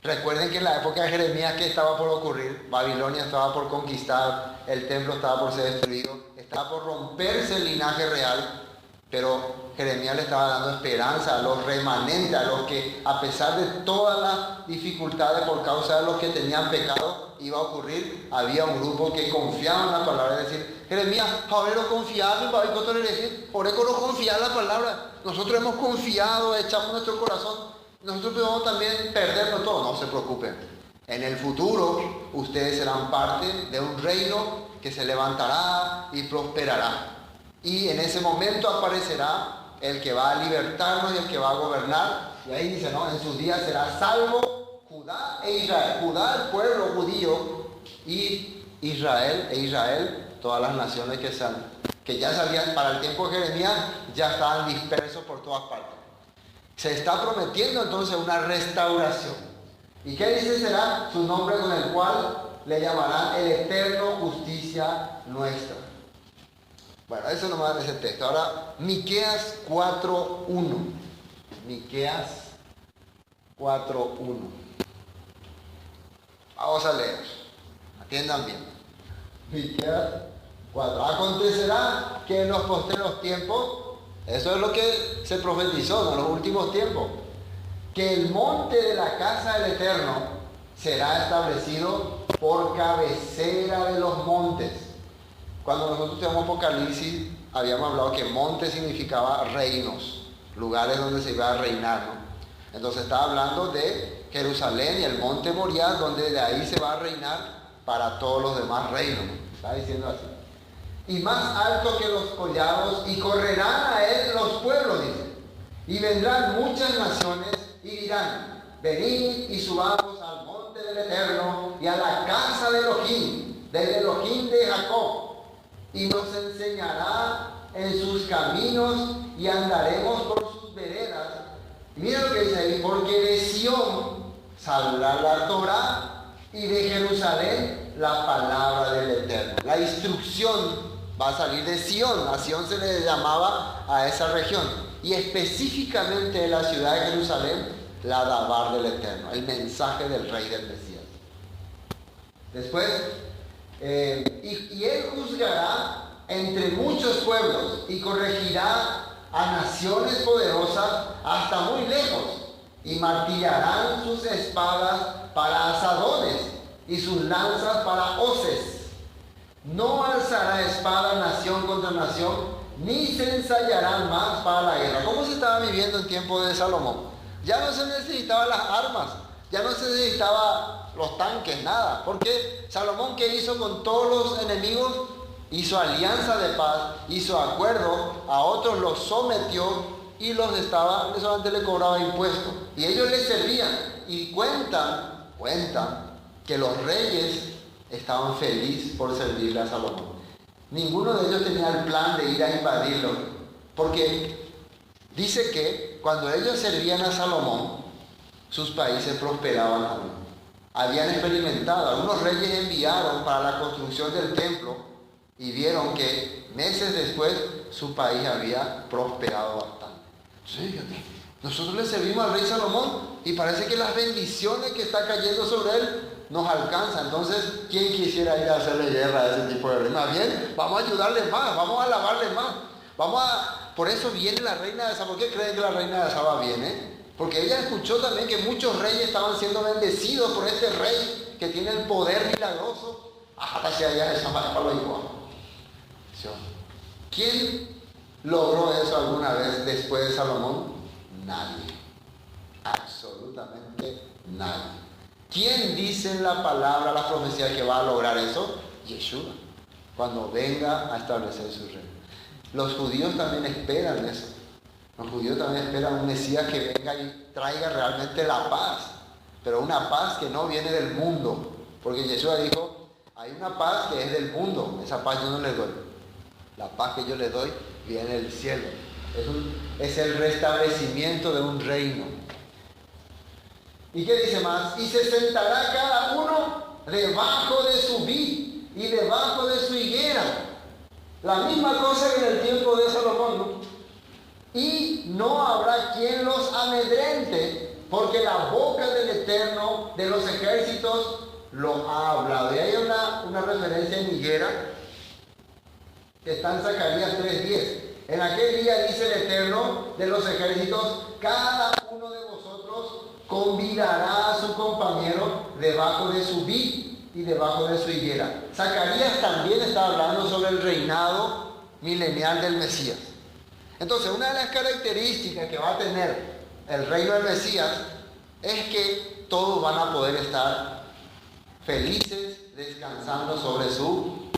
Recuerden que en la época de Jeremías, ¿qué estaba por ocurrir? Babilonia estaba por conquistar, el templo estaba por ser destruido, estaba por romperse el linaje real, Pero Jeremías le estaba dando esperanza a los remanentes, a los que a pesar de todas las dificultades por causa de los que tenían pecado, iba a ocurrir. Había un grupo que confiaba en la palabra, es decir, Jeremías, ahora no confiamos, por eso no confía en la palabra. Nosotros hemos confiado, echamos nuestro corazón, nosotros podemos también perderlo todo. No se preocupen. En el futuro, ustedes serán parte de un reino que se levantará y prosperará. Y en ese momento aparecerá el que va a libertarnos y el que va a gobernar. Y ahí dice, ¿no? En sus días será salvo Judá e Israel. Judá, el pueblo judío, y Israel, todas las naciones que ya sabían para el tiempo de Jeremías, ya estaban dispersos por todas partes. Se está prometiendo entonces una restauración. ¿Y qué dice será? Su nombre con el cual le llamarán el eterno justicia nuestra. Bueno, eso nomás es el texto. Ahora, Miqueas 4.1. Miqueas 4.1. Vamos a leer. Atiendan bien. Miqueas 4. Acontecerá que en los postreros tiempos, eso es lo que se profetizó en los últimos tiempos, que el monte de la casa del Eterno será establecido por cabecera de los montes. Cuando nosotros estudiamos Apocalipsis, habíamos hablado que monte significaba reinos, lugares donde se iba a reinar, ¿no? Entonces estaba hablando de Jerusalén y el monte Moriah, donde de ahí se va a reinar para todos los demás reinos. Está diciendo así. Y más alto que los collados, y correrán a él los pueblos, dice. Y vendrán muchas naciones y dirán, venid y subamos al monte del Eterno y a la casa de Elohim, del Elohim de Jacob. Y nos enseñará en sus caminos y andaremos por sus veredas. Y mira lo que dice ahí, porque de Sión saldrá la Torá y de Jerusalén la palabra del Eterno. La instrucción va a salir de Sión. A Sión se le llamaba a esa región. Y específicamente de la ciudad de Jerusalén, la Dabar del Eterno, el mensaje del Rey del Mesías. Después, y él juzgará entre muchos pueblos y corregirá a naciones poderosas hasta muy lejos, y martillarán sus espadas para asadones y sus lanzas para hoces. No alzará espada nación contra nación, ni se ensayarán más para la guerra. ¿Cómo se estaba viviendo en tiempo de Salomón? Ya no se necesitaban las armas, ya no se necesitaba los tanques, nada. Porque Salomón, ¿qué hizo con todos los enemigos? Hizo alianza de paz, hizo acuerdo, a otros los sometió y solamente le cobraba impuestos. Y ellos le servían. Y cuentan que los reyes estaban felices por servirle a Salomón. Ninguno de ellos tenía el plan de ir a invadirlo. Porque dice que cuando ellos servían a Salomón, sus países prosperaban aún. Habían experimentado, algunos reyes enviaron para la construcción del templo y vieron que meses después su país había prosperado bastante. Sí, nosotros le servimos al rey Salomón y parece que las bendiciones que está cayendo sobre él nos alcanzan. Entonces, ¿quién quisiera ir a hacerle guerra a ese tipo de rey? Más bien, vamos a ayudarles más, vamos a alabarles más. Por eso viene la reina de Saba. ¿Por qué creen que la reina de Saba viene? Porque ella escuchó también que muchos reyes estaban siendo bendecidos por este rey que tiene el poder milagroso. ¿Quién logró eso alguna vez después de Salomón? Nadie. Absolutamente nadie. ¿Quién dice en la palabra, la profecía, que va a lograr eso? Yeshua, cuando venga a establecer su reino. Los judíos también esperan eso. Los judíos también esperan un Mesías que venga y traiga realmente la paz, pero una paz que no viene del mundo, porque Yeshua dijo, hay una paz que es del mundo, esa paz yo no les doy. La paz que yo les doy viene del cielo. Es el restablecimiento de un reino. ¿Y qué dice más? Y se sentará cada uno debajo de su vid y debajo de su higuera. La misma cosa que en el tiempo de Salomón, ¿no? Y no habrá quien los amedrente, porque la boca del Eterno de los ejércitos lo ha hablado. Y hay una referencia en higuera que está en Zacarías 3:10. En aquel día, dice el Eterno de los ejércitos, cada uno de vosotros convidará a su compañero debajo de su vid y debajo de su higuera. Zacarías también está hablando sobre el reinado milenial del Mesías. Entonces, una de las características que va a tener el reino del Mesías es que todos van a poder estar felices, descansando sobre su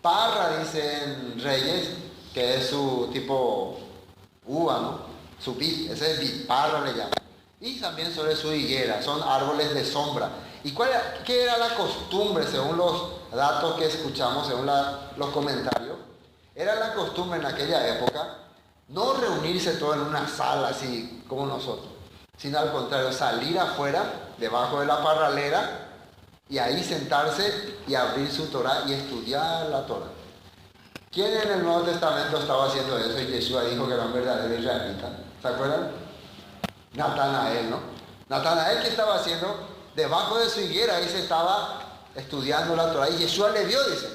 parra, dicen Reyes, que es su tipo uva, ¿no? Su vid, ese es vid, parra le llaman. Y también sobre su higuera, son árboles de sombra. ¿Y qué era la costumbre, según los datos que escuchamos, según los comentarios? Era la costumbre en aquella época no reunirse todo en una sala así como nosotros, sino al contrario, salir afuera, debajo de la parralera, y ahí sentarse y abrir su Torah y estudiar la Torah. ¿Quién en el Nuevo Testamento estaba haciendo eso? Y Yeshua dijo que era un verdadero israelita. ¿Se acuerdan? Natanael, ¿no? Natanael, ¿qué estaba haciendo? Debajo de su higuera, ahí se estaba estudiando la Torah. Y Yeshua le vio, dice.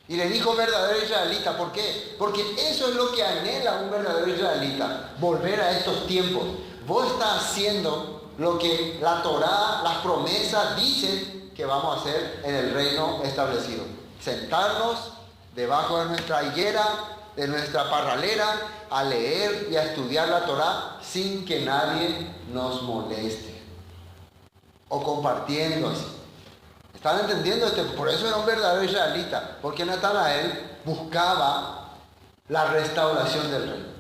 Y le dijo verdadero israelita. ¿Por qué? Porque eso es lo que anhela un verdadero israelita. Volver a estos tiempos. Vos estás haciendo lo que la Torah, las promesas dicen que vamos a hacer en el reino establecido. Sentarnos debajo de nuestra higuera, de nuestra parralera, a leer y a estudiar la Torah sin que nadie nos moleste. O compartiendo así. ¿Están entendiendo? Por eso era un verdadero israelita. Porque Natanael buscaba la restauración del reino.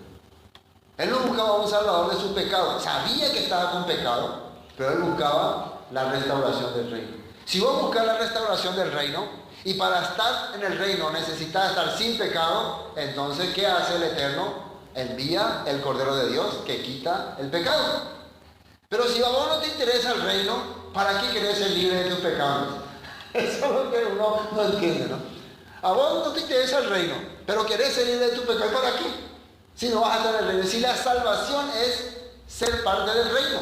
Él no buscaba un salvador de su pecado. Sabía que estaba con pecado, pero él buscaba la restauración del reino. Si vos buscas la restauración del reino, y para estar en el reino necesitas estar sin pecado, entonces ¿qué hace el Eterno? Envía el Cordero de Dios que quita el pecado. Pero si a vos no te interesa el reino, ¿para qué querés ser libre de tus pecados? Eso es lo que uno no entiende, ¿no? A vos no te interesa el reino, pero querés ser libre de tus pecados, ¿para qué? Si no vas a estar en el reino. Si la salvación es ser parte del reino,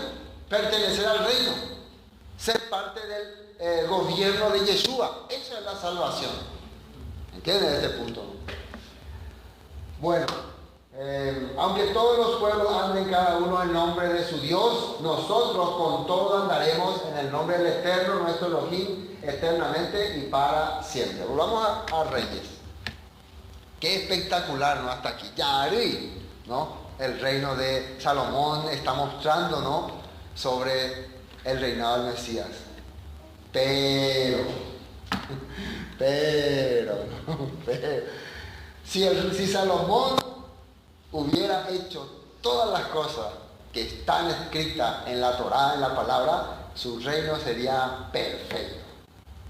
pertenecer al reino, ser parte del gobierno de Yeshua. Esa es la salvación. ¿Entienden este punto? Bueno, aunque todos los pueblos anden cada uno en nombre de su Dios, nosotros con todo andaremos en el nombre del Eterno, nuestro Elohim, eternamente y para siempre. Volvamos a Reyes. Qué espectacular, ¿no? Hasta aquí. Yari, ¿no? El reino de Salomón está mostrando, ¿no? Sobre el reinado del Mesías. Pero, si Salomón hubiera hecho todas las cosas que están escritas en la Torá, en la palabra, su reino sería perfecto.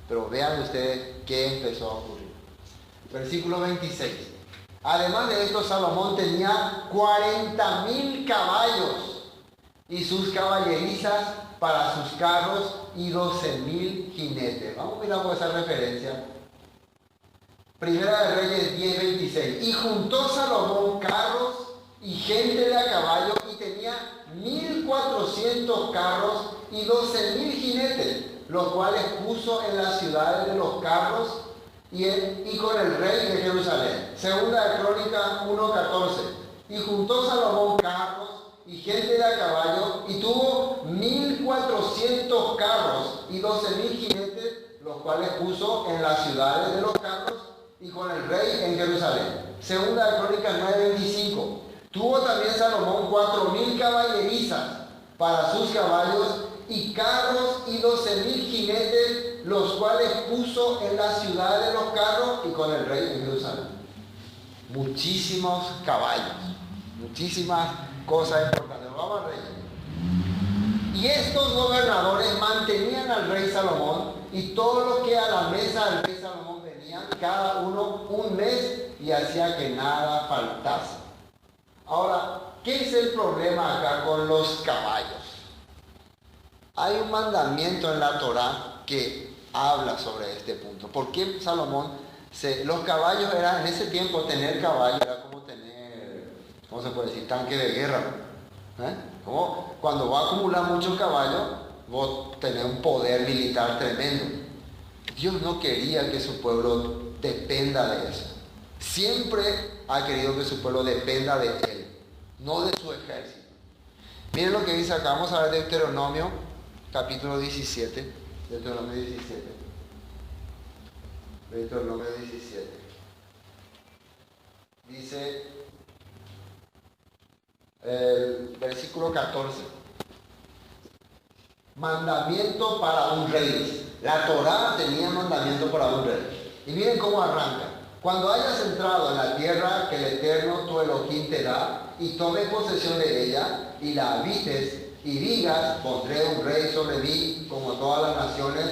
Pero vean ustedes qué empezó a ocurrir. Versículo 26. Además de esto, Salomón tenía 40,000 caballos y sus caballerizas para sus carros y 12,000 jinetes. Vamos a mirar por esa referencia. Primera de Reyes 10:26. Y juntó Salomón carros y gente de a caballo y tenía 1,400 carros y 12,000 jinetes, los cuales puso en las ciudades de los carros y con el rey de Jerusalén. Segunda de Crónicas 1:14. Y juntó Salomón carros y gente de a caballo, y tuvo 1,400 carros y 12,000 jinetes, los cuales puso en las ciudades de los carros y con el rey en Jerusalén. Segunda de Crónicas 9:25. Tuvo también Salomón 4,000 caballerizas para sus caballos y carros y 12,000 jinetes, los cuales puso en las ciudades de los carros y con el rey en Jerusalén. Muchísimos caballos, muchísimas cosas importantes. Vamos al rey. Y estos gobernadores mantenían al rey Salomón y todos los que a la mesa del rey Salomón venían, cada uno un mes, y hacía que nada faltase. Ahora, ¿qué es el problema acá con los caballos? Hay un mandamiento en la Torá que habla sobre este punto. ¿Por qué Salomón? Los caballos eran, en ese tiempo tener caballo era como tener, ¿cómo se puede decir? Tanque de guerra. Como cuando va a acumular muchos caballos, vos tenés un poder militar tremendo. Dios no quería que su pueblo dependa de eso. Siempre ha querido que su pueblo dependa de él, no de su ejército. Miren lo que dice acá, vamos a ver Deuteronomio, capítulo 17. Deuteronomio 17. Deuteronomio 17. Dice el versículo 14. Mandamiento para un rey. La Torá tenía mandamiento para un rey. Y miren cómo arranca. Cuando hayas entrado en la tierra que el Eterno tu Elohim te da, y tomes posesión de ella, y la habites, y digas, pondré un rey sobre mí, como todas las naciones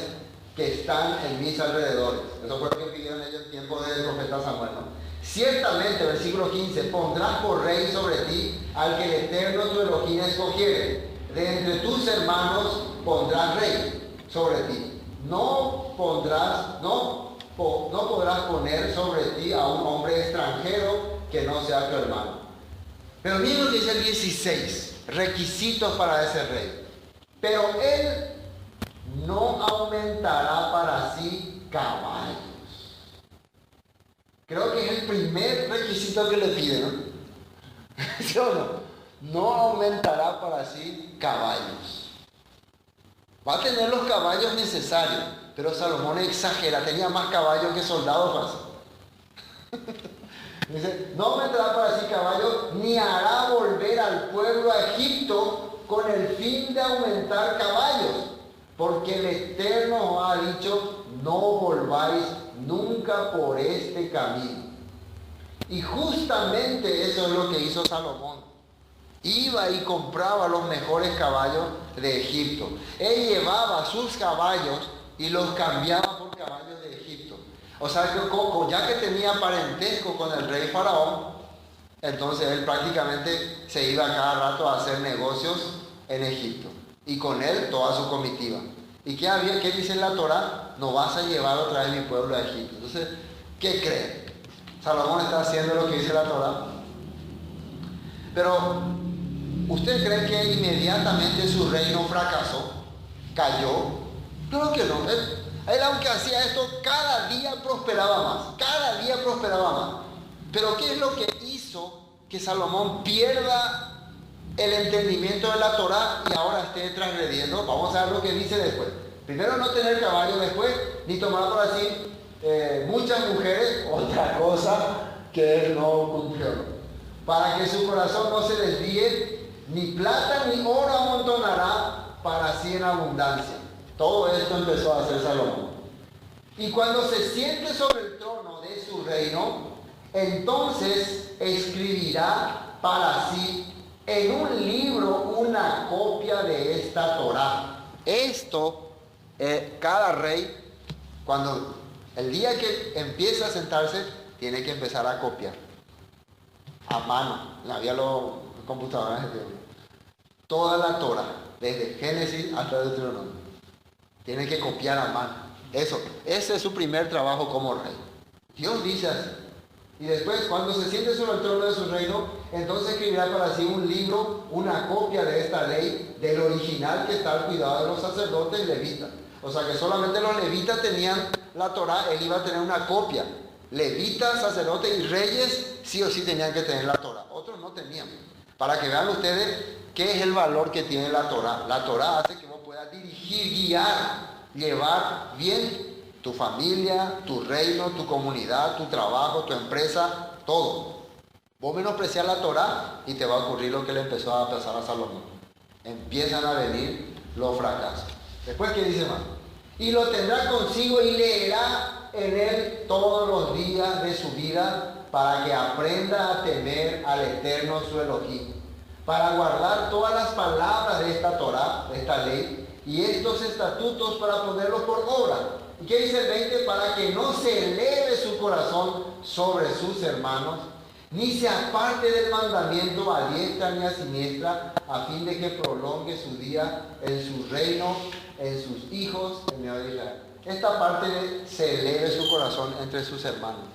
que están en mis alrededores. Eso fue lo que pidieron ellos en tiempo del profeta Samuel, ¿no? Ciertamente, versículo 15, pondrás por rey sobre ti al que el Eterno tu Elohim escogiere. De entre tus hermanos pondrás rey sobre ti. No podrás poner sobre ti a un hombre extranjero que no sea tu hermano. Pero miren lo que dice el 16, requisitos para ese rey. Pero él no aumentará para sí caballos. Creo que es el primer requisito que le piden, ¿no? ¿Sí o no? No aumentará para sí caballos. Va a tener los caballos necesarios, pero Salomón exagera, tenía más caballos que soldados. Dice, no aumentará para sí caballos, ni hará volver al pueblo a Egipto con el fin de aumentar caballos, porque el Eterno ha dicho, no volváis nunca por este camino. Y justamente eso es lo que hizo Salomón. Iba y compraba los mejores caballos de Egipto. Él llevaba sus caballos y los cambiaba por caballos de Egipto. O sea que ya que tenía parentesco con el rey faraón, entonces él prácticamente se iba cada rato a hacer negocios en Egipto. Y con él toda su comitiva. ¿Y qué dice en la Torá? No vas a llevar otra vez mi pueblo a Egipto. Entonces, ¿qué creen? Salomón está haciendo lo que dice la Torá. Pero, ¿usted cree que inmediatamente su reino fracasó? ¿Cayó? Claro que no. Él aunque hacía esto, cada día prosperaba más. Cada día prosperaba más. Pero ¿qué es lo que hizo que Salomón pierda el entendimiento de la Torá y ahora esté transgrediendo? Vamos a ver lo que dice después. Primero, no tener caballo, después, ni tomar por así muchas mujeres, otra cosa que él no cumplió. Para que su corazón no se desvíe, ni plata ni oro amontonará para sí en abundancia. Todo esto empezó a hacer Salomón. Y cuando se siente sobre el trono de su reino, entonces escribirá para sí en un libro una copia de esta Torá. Esto, cada rey, cuando el día que empieza a sentarse, tiene que empezar a copiar. A mano, no había los computadores de tiempo. Toda la Torá, desde Génesis hasta Deuteronomio, tiene que copiar a mano. Ese es su primer trabajo como rey. Dios dice así. Y después, cuando se siente sobre el trono de su reino, entonces escribirá para sí un libro, una copia de esta ley, del original que está al cuidado de los sacerdotes y levitas. O sea que solamente los levitas tenían la Torá, él iba a tener una copia. Levitas, sacerdotes y reyes sí o sí tenían que tener la Torá. Otros no tenían. Para que vean ustedes qué es el valor que tiene la Torá. La Torá hace que vos puedas dirigir, guiar, llevar bien tu familia, tu reino, tu comunidad, tu trabajo, tu empresa, todo. Vos menosprecias la Torá y te va a ocurrir lo que le empezó a pasar a Salomón. Empiezan a venir los fracasos. Después, ¿qué dice más? Y lo tendrá consigo y leerá en él todos los días de su vida para que aprenda a temer al Eterno su Elohim, para guardar todas las palabras de esta Torá, de esta ley, y estos estatutos para ponerlos por obra. ¿Y qué dice el 20? Para que no se eleve su corazón sobre sus hermanos, ni se aparte del mandamiento a diestra ni a siniestra, a fin de que prolongue su día en su reino, en sus hijos, en medio de Israel. Esta parte de se eleve su corazón entre sus hermanos.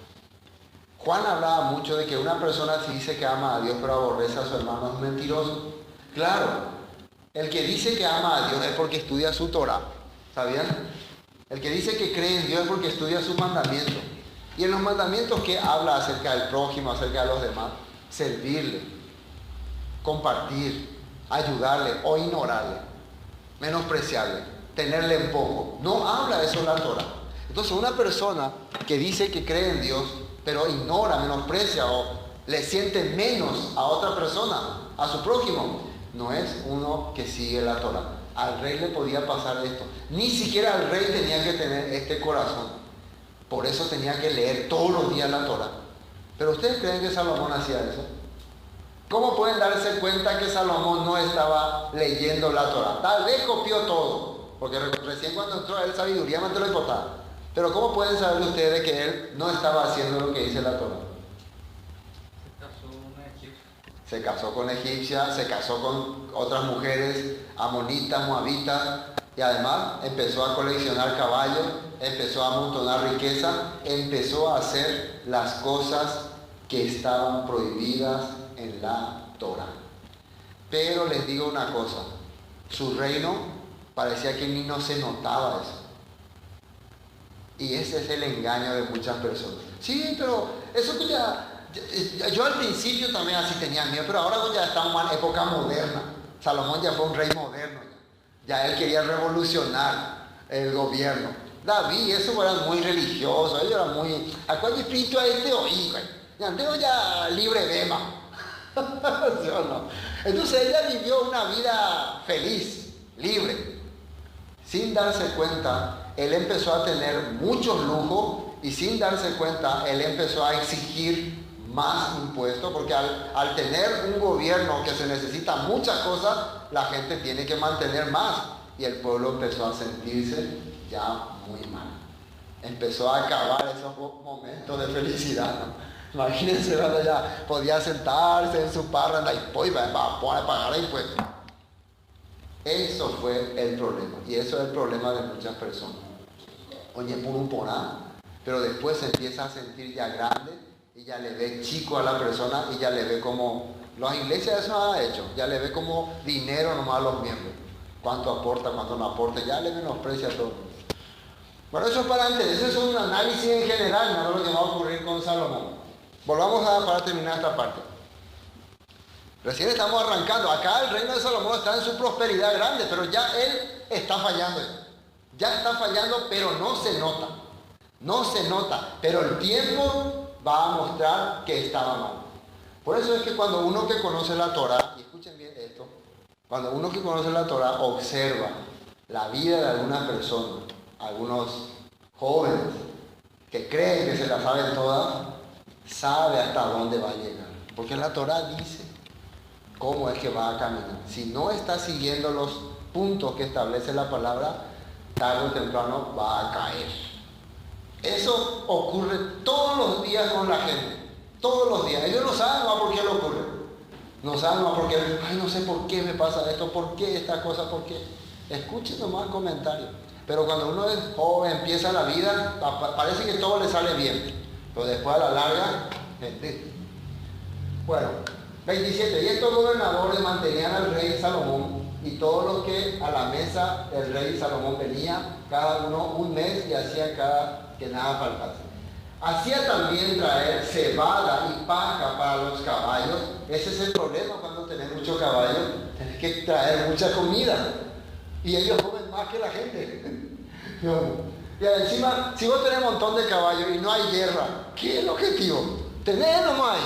Juan hablaba mucho de que una persona si dice que ama a Dios pero aborrece a su hermano es mentiroso. Claro, el que dice que ama a Dios es porque estudia su Torá. ¿Sabían? El que dice que cree en Dios es porque estudia sus mandamientos. Y en los mandamientos que habla acerca del prójimo, acerca de los demás, servirle, compartir, ayudarle o ignorarle, menospreciarle, tenerle en poco. No habla de eso en la Torah. Entonces una persona que dice que cree en Dios, pero ignora, menosprecia o le siente menos a otra persona, a su prójimo, no es uno que sigue la Torah. Al rey le podía pasar esto. Ni siquiera el rey tenía que tener este corazón. Por eso tenía que leer todos los días la Torah. Pero ¿ustedes creen que Salomón hacía eso? ¿Cómo pueden darse cuenta que Salomón no estaba leyendo la Torah? Tal vez copió todo, porque recién cuando entró a él sabiduría no te lo importaba. Pero ¿cómo pueden saber ustedes que él no estaba haciendo lo que dice la Torah? Se casó con egipcia, se casó con otras mujeres, amonitas, moabitas, y además empezó a coleccionar caballos, empezó a amontonar riqueza, empezó a hacer las cosas que estaban prohibidas en la Torah. Pero les digo una cosa, su reino parecía que ni no se notaba eso. Y ese es el engaño de muchas personas. Sí, pero eso que yo al principio también así tenía miedo, pero ahora ya estamos en época moderna. Salomón ya fue un rey moderno. Ya él quería revolucionar el gobierno. David, eso era muy religioso, ellos eran muy... ¿A cuál espíritu a este oí? Ya andeo ya libre bema. ¿Sí o no? Entonces ella vivió una vida feliz, libre. Sin darse cuenta, él empezó a tener muchos lujos y sin darse cuenta, él empezó a exigir más impuestos, porque al tener un gobierno que se necesita muchas cosas, la gente tiene que mantener más. Y el pueblo empezó a sentirse ya muy mal. Empezó a acabar esos momentos de felicidad, ¿no? Imagínense cuando ya podía sentarse en su parra y pues va a pagar impuestos. Eso fue el problema. Y eso es el problema de muchas personas. Oye, por un porán, pero después se empieza a sentir ya grande y ya le ve chico a la persona y ya le ve como, las iglesias eso han hecho, ya le ve como dinero nomás a los miembros. Cuánto aporta, cuánto no aporta, ya le menosprecia todo. Bueno, eso es para antes, eso es un análisis en general, no lo que va a ocurrir con Salomón. Volvamos para terminar esta parte. Recién estamos arrancando, acá el reino de Salomón está en su prosperidad grande, pero ya él está fallando. Ya está fallando, pero no se nota. No se nota, pero el tiempo va a mostrar que estaba mal. Por eso es que cuando uno que conoce la Torah, y escuchen bien esto, cuando uno que conoce la Torah observa la vida de algunas personas, algunos jóvenes que creen que se la saben todas, sabe hasta dónde va a llegar. Porque la Torah dice cómo es que va a caminar. Si no está siguiendo los puntos que establece la palabra, tarde o temprano va a caer. Eso ocurre todos los días con la gente. Todos los días. Ellos no saben más por qué le ocurre. No saben más por qué. Ay, no sé por qué me pasa esto. ¿Por qué esta cosa? ¿Por qué? Escuchen nomás comentarios. Pero cuando uno es joven, empieza la vida, parece que todo le sale bien. Pero después a la larga, bueno, 27. Y estos gobernadores mantenían al rey Salomón y todos los que a la mesa del rey Salomón venía, cada uno un mes y hacía que nada faltase. Hacía también traer cebada y paja para los caballos. Ese es el problema cuando tenés muchos caballos, tenés que traer mucha comida. Y ellos comen más que la gente. Y encima, si vos tenés un montón de caballos y no hay guerra, ¿qué es el objetivo? Tener nomás.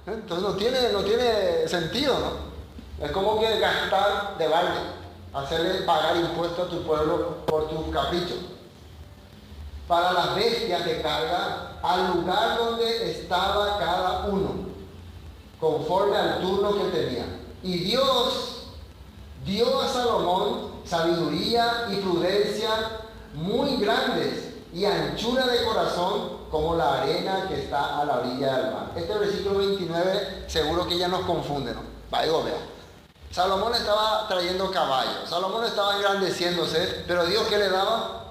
Entonces no tiene sentido, ¿no? Es como que gastar de balde, hacerle pagar impuestos a tu pueblo por tus caprichos. Para las bestias de carga, al lugar donde estaba cada uno, conforme al turno que tenía. Y Dios dio a Salomón sabiduría y prudencia muy grandes y anchura de corazón como la arena que está a la orilla del mar. Este versículo 29 seguro que ya nos confunde, ¿no? Vaya, vea. Salomón estaba trayendo caballos, Salomón estaba engrandeciéndose, pero Dios, ¿qué le daba?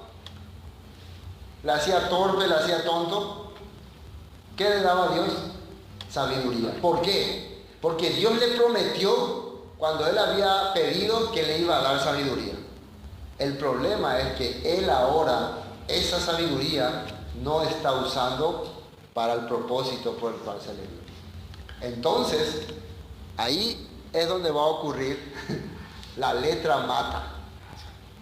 Le hacía torpe, le hacía tonto. ¿Qué le daba a Dios? Sabiduría. ¿Por qué? Porque Dios le prometió cuando él había pedido que le iba a dar sabiduría. El problema es que él ahora esa sabiduría no está usando para el propósito por el cual se le dio. Entonces, ahí es donde va a ocurrir la letra mata.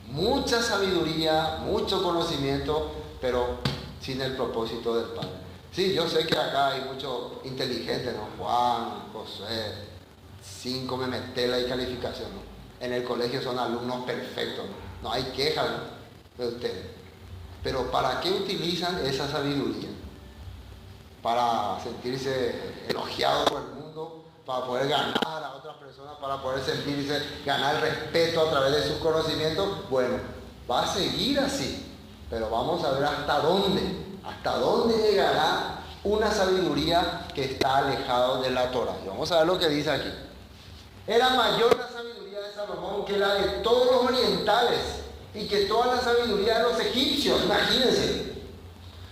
Mucha sabiduría, mucho conocimiento, pero sin el propósito del Padre. Sí, yo sé que acá hay muchos inteligentes, ¿no? Juan, José, 5 me metela y calificación, ¿no? En el colegio son alumnos perfectos, ¿no? No hay quejas, ¿no?, de ustedes. Pero ¿para qué utilizan esa sabiduría? Para sentirse elogiados por el mundo, para poder ganar a otras personas, para poder sentirse, ganar respeto a través de sus conocimientos. Bueno, va a seguir así, pero vamos a ver hasta dónde llegará una sabiduría que está alejada de la Torah. Y vamos a ver lo que dice aquí. Era mayor la sabiduría de Salomón que la de todos los orientales y que toda la sabiduría de los egipcios. Imagínense,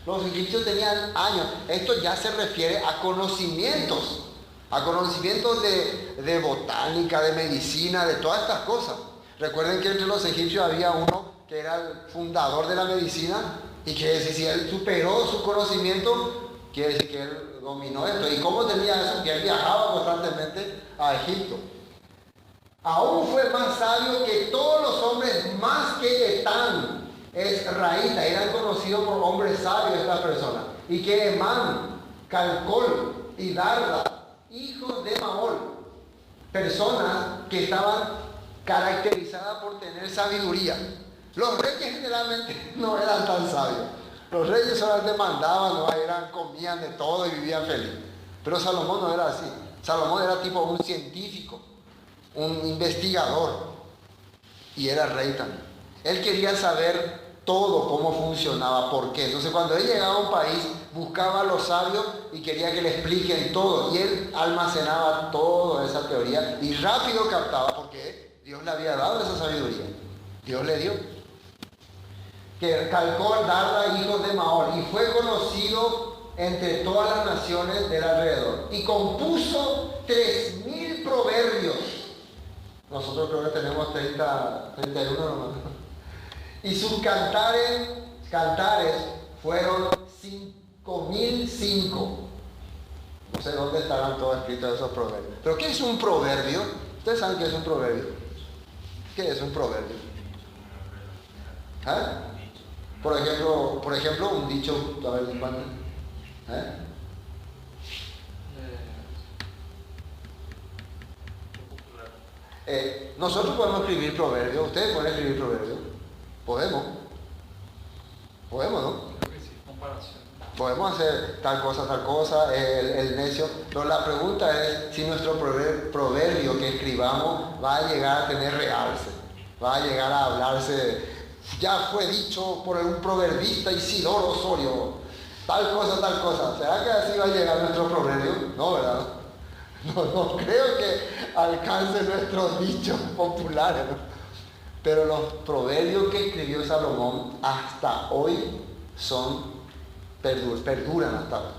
los egipcios tenían años. Esto ya se refiere a conocimientos de botánica, de medicina, de todas estas cosas. Recuerden que entre los egipcios había uno que era el fundador de la medicina y que si él superó su conocimiento, quiere decir que él dominó esto. ¿Y cómo tenía eso? Que él viajaba constantemente a Egipto. Aún fue más sabio que todos los hombres, más que Etán, Esraíta, eran conocidos por hombres sabios estas personas. Y que Emán, Calcol y Darda, hijos de Maol, personas que estaban caracterizadas por tener sabiduría. Los reyes generalmente no eran tan sabios. Los reyes solamente mandaban, no comían de todo y vivían feliz. Pero Salomón no era así. Salomón era tipo un científico, un investigador, y era rey también. Él quería saber todo cómo funcionaba, por qué. Entonces cuando él llegaba a un país, buscaba a los sabios y quería que le expliquen todo. Y él almacenaba toda esa teoría y rápido captaba, porque Dios le había dado esa sabiduría. Dios le dio. Que Calcol, Darda, hijos de Maol, y fue conocido entre todas las naciones del alrededor. Y compuso 3.000 proverbios. Nosotros creo que tenemos 31 nomás. Y sus cantares fueron 5.005. No sé dónde estarán todos escritos esos proverbios. ¿Pero qué es un proverbio? ¿Ustedes saben qué es un proverbio? ¿Qué es un proverbio? ¿Eh? Por ejemplo, un dicho, a ver, nosotros podemos escribir proverbios, ustedes pueden escribir proverbios, podemos, ¿no?
Creo que sí, comparación.
Podemos hacer tal cosa, el necio, pero la pregunta es si nuestro proverbio que escribamos va a llegar a tener realce, va a llegar a hablarse. Ya fue dicho por un proverbista Isidoro Osorio, tal cosa. ¿Será que así va a llegar nuestro proverbio? No, ¿verdad? No creo que alcance nuestros dichos populares, ¿no? Pero los proverbios que escribió Salomón hasta hoy perduran hasta hoy.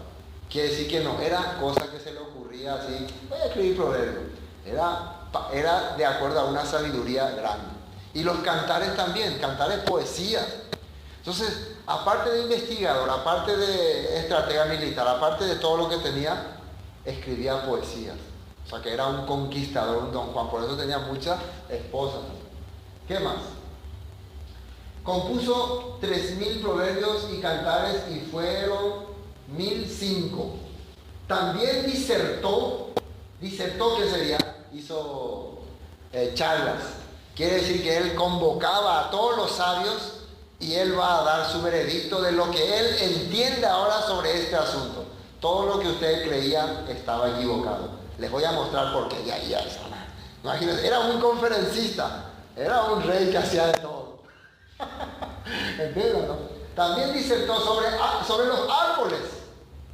Quiere decir que no era cosa que se le ocurría así, voy a escribir proverbios. Era de acuerdo a una sabiduría grande. Y los cantares también, cantares poesías. Entonces, aparte de investigador, aparte de estratega militar, aparte de todo lo que tenía, escribía poesías. O sea que era un conquistador, un Don Juan, por eso tenía muchas esposas. ¿Qué más? Compuso 3.000 proverbios y cantares y fueron 1.005. También disertó, ¿qué sería? Hizo charlas. Quiere decir que él convocaba a todos los sabios y él va a dar su veredicto de lo que él entiende ahora sobre este asunto. Todo lo que ustedes creían estaba equivocado. Les voy a mostrar por qué. Ya. Imagínense, era un conferencista, era un rey que hacía de todo. ¿Entienden, no? También disertó sobre los árboles.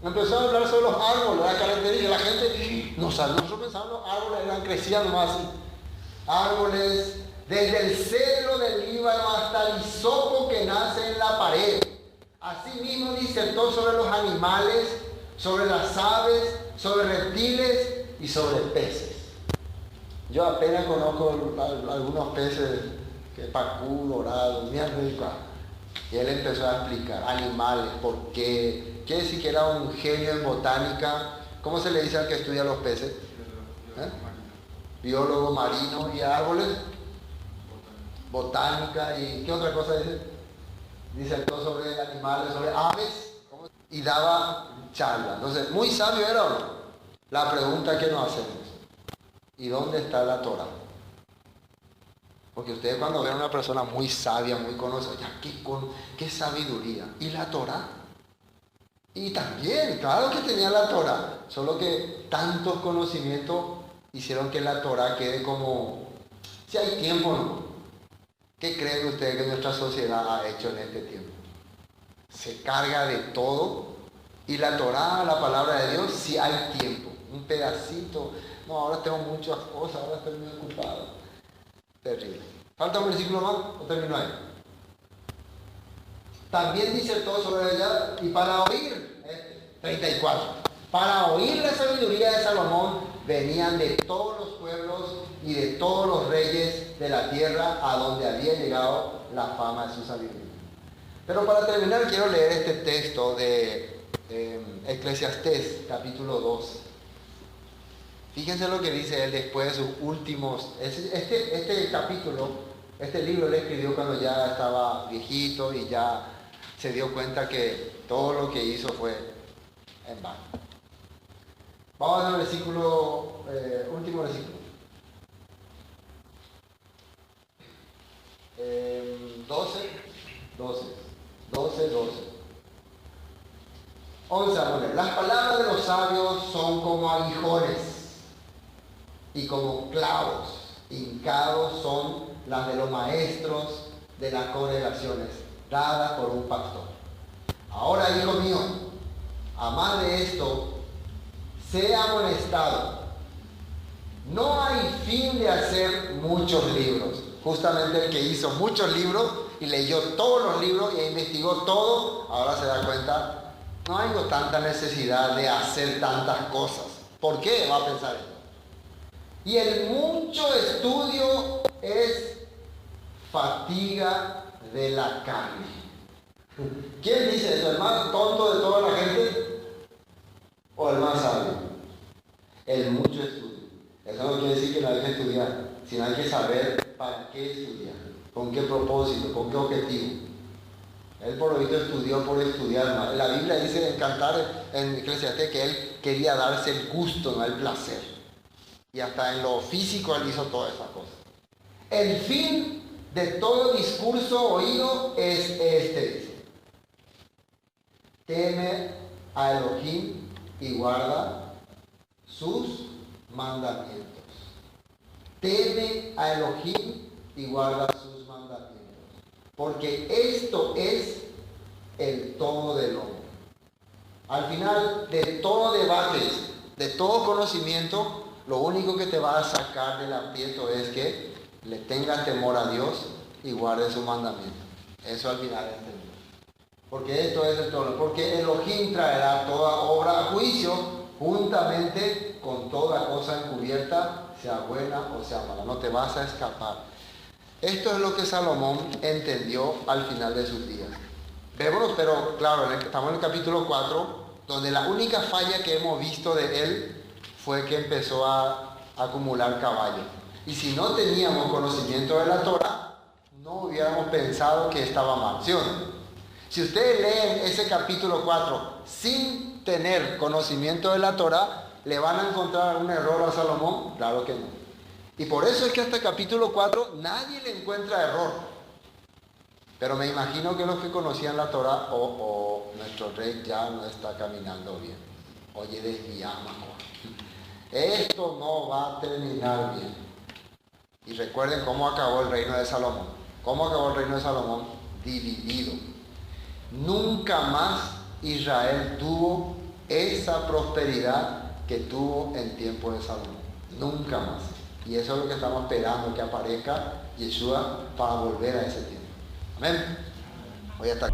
Empezó a hablar sobre los árboles, la característica. La gente no sabe, nosotros pensábamos los árboles crecían nomás así. Árboles, desde el cedro del Líbano hasta el hisopo que nace en la pared. Asimismo disertó sobre los animales, sobre las aves, sobre reptiles y sobre peces. Yo apenas conozco algunos peces, que pacú, dorado, bien rico. Y él empezó a explicar animales, por qué, que si que era un genio en botánica. ¿Cómo se le dice al que estudia los peces? Biólogo marino. ¿Y árboles? Botánica. ¿Y qué otra cosa dice? Dice todo sobre animales, sobre aves. Y daba charla. Entonces, muy sabio era, ¿o no? La pregunta que nos hacemos: ¿y dónde está la Torah? Porque ustedes cuando ven a una persona muy sabia, muy conocida, qué sabiduría. ¿Y la Torah? Y también, claro que tenía la Torah, solo que tantos conocimientos hicieron que la Torah quede como, si hay tiempo, ¿no? ¿Qué creen ustedes que nuestra sociedad ha hecho en este tiempo? Se carga de todo, y la Torah, la palabra de Dios, si hay tiempo, un pedacito. No, ahora tengo muchas cosas, ahora estoy muy ocupado. Terrible. ¿Falta un versículo más o termino ahí? También disertó sobre ella, y para oír, 34, para oír la sabiduría de Salomón venían de todos los pueblos y de todos los reyes de la tierra a donde había llegado la fama de su sabiduría. Pero para terminar quiero leer este texto de Eclesiastés capítulo 2. Fíjense lo que dice él después de sus últimos. Este capítulo, este libro lo escribió cuando ya estaba viejito y ya se dio cuenta que todo lo que hizo fue en vano. Vamos al versículo, último versículo. 11 a poner. Las palabras de los sabios son como aguijones y como clavos hincados son las de los maestros de las congregaciones, dadas por un pastor. Ahora, hijo mío, a más de esto, sea amonestado. No hay fin de hacer muchos libros. Justamente el que hizo muchos libros y leyó todos los libros e investigó todo, ahora se da cuenta, no hay tanta necesidad de hacer tantas cosas. ¿Por qué? Va a pensar esto. Y el mucho estudio es fatiga de la carne. ¿Quién dice eso? ¿El más tonto de toda la gente? ¿O el más sabio? El mucho estudio. Eso no quiere decir que no hay que estudiar, sino hay que saber para qué estudiar, con qué propósito, con qué objetivo. Él por lo visto estudió por estudiar más. La Biblia dice en Cantar, en Eclesiastés, que él quería darse el gusto, no el placer. Y hasta en lo físico él hizo todas esas cosas. El fin de todo discurso oído es este, dice: teme a Elohim y guarda sus mandamientos. Teme a Elohim y guarda sus mandamientos. Porque esto es el todo del hombre. Al final de todo debate, de todo conocimiento, lo único que te va a sacar del aprieto es que le tengas temor a Dios y guardes su mandamiento. Eso al final es entendido. Porque esto es el todo. Porque Elohim traerá toda obra a juicio juntamente con toda cosa encubierta, sea buena o sea mala. No te vas a escapar. Esto es lo que Salomón entendió al final de sus días. Vémonos, pero claro, estamos en el capítulo 4, donde la única falla que hemos visto de él fue que empezó a acumular caballos. Y si no teníamos conocimiento de la Torah, no hubiéramos pensado que estaba mal, ¿sí o no? Si ustedes leen ese capítulo 4 sin tener conocimiento de la Torah, ¿le van a encontrar un error a Salomón? Claro que no. Y por eso es que hasta el capítulo 4 nadie le encuentra error. Pero me imagino que los que conocían la Torah, nuestro rey ya no está caminando bien. Oye, desviamos. Esto no va a terminar bien. Y recuerden cómo acabó el reino de Salomón. ¿Cómo acabó el reino de Salomón? Dividido. Nunca más Israel tuvo esa prosperidad que tuvo en tiempo de Salomón. Nunca más. Y eso es lo que estamos esperando, que aparezca Yeshua para volver a ese tiempo. Amén. Voy a estar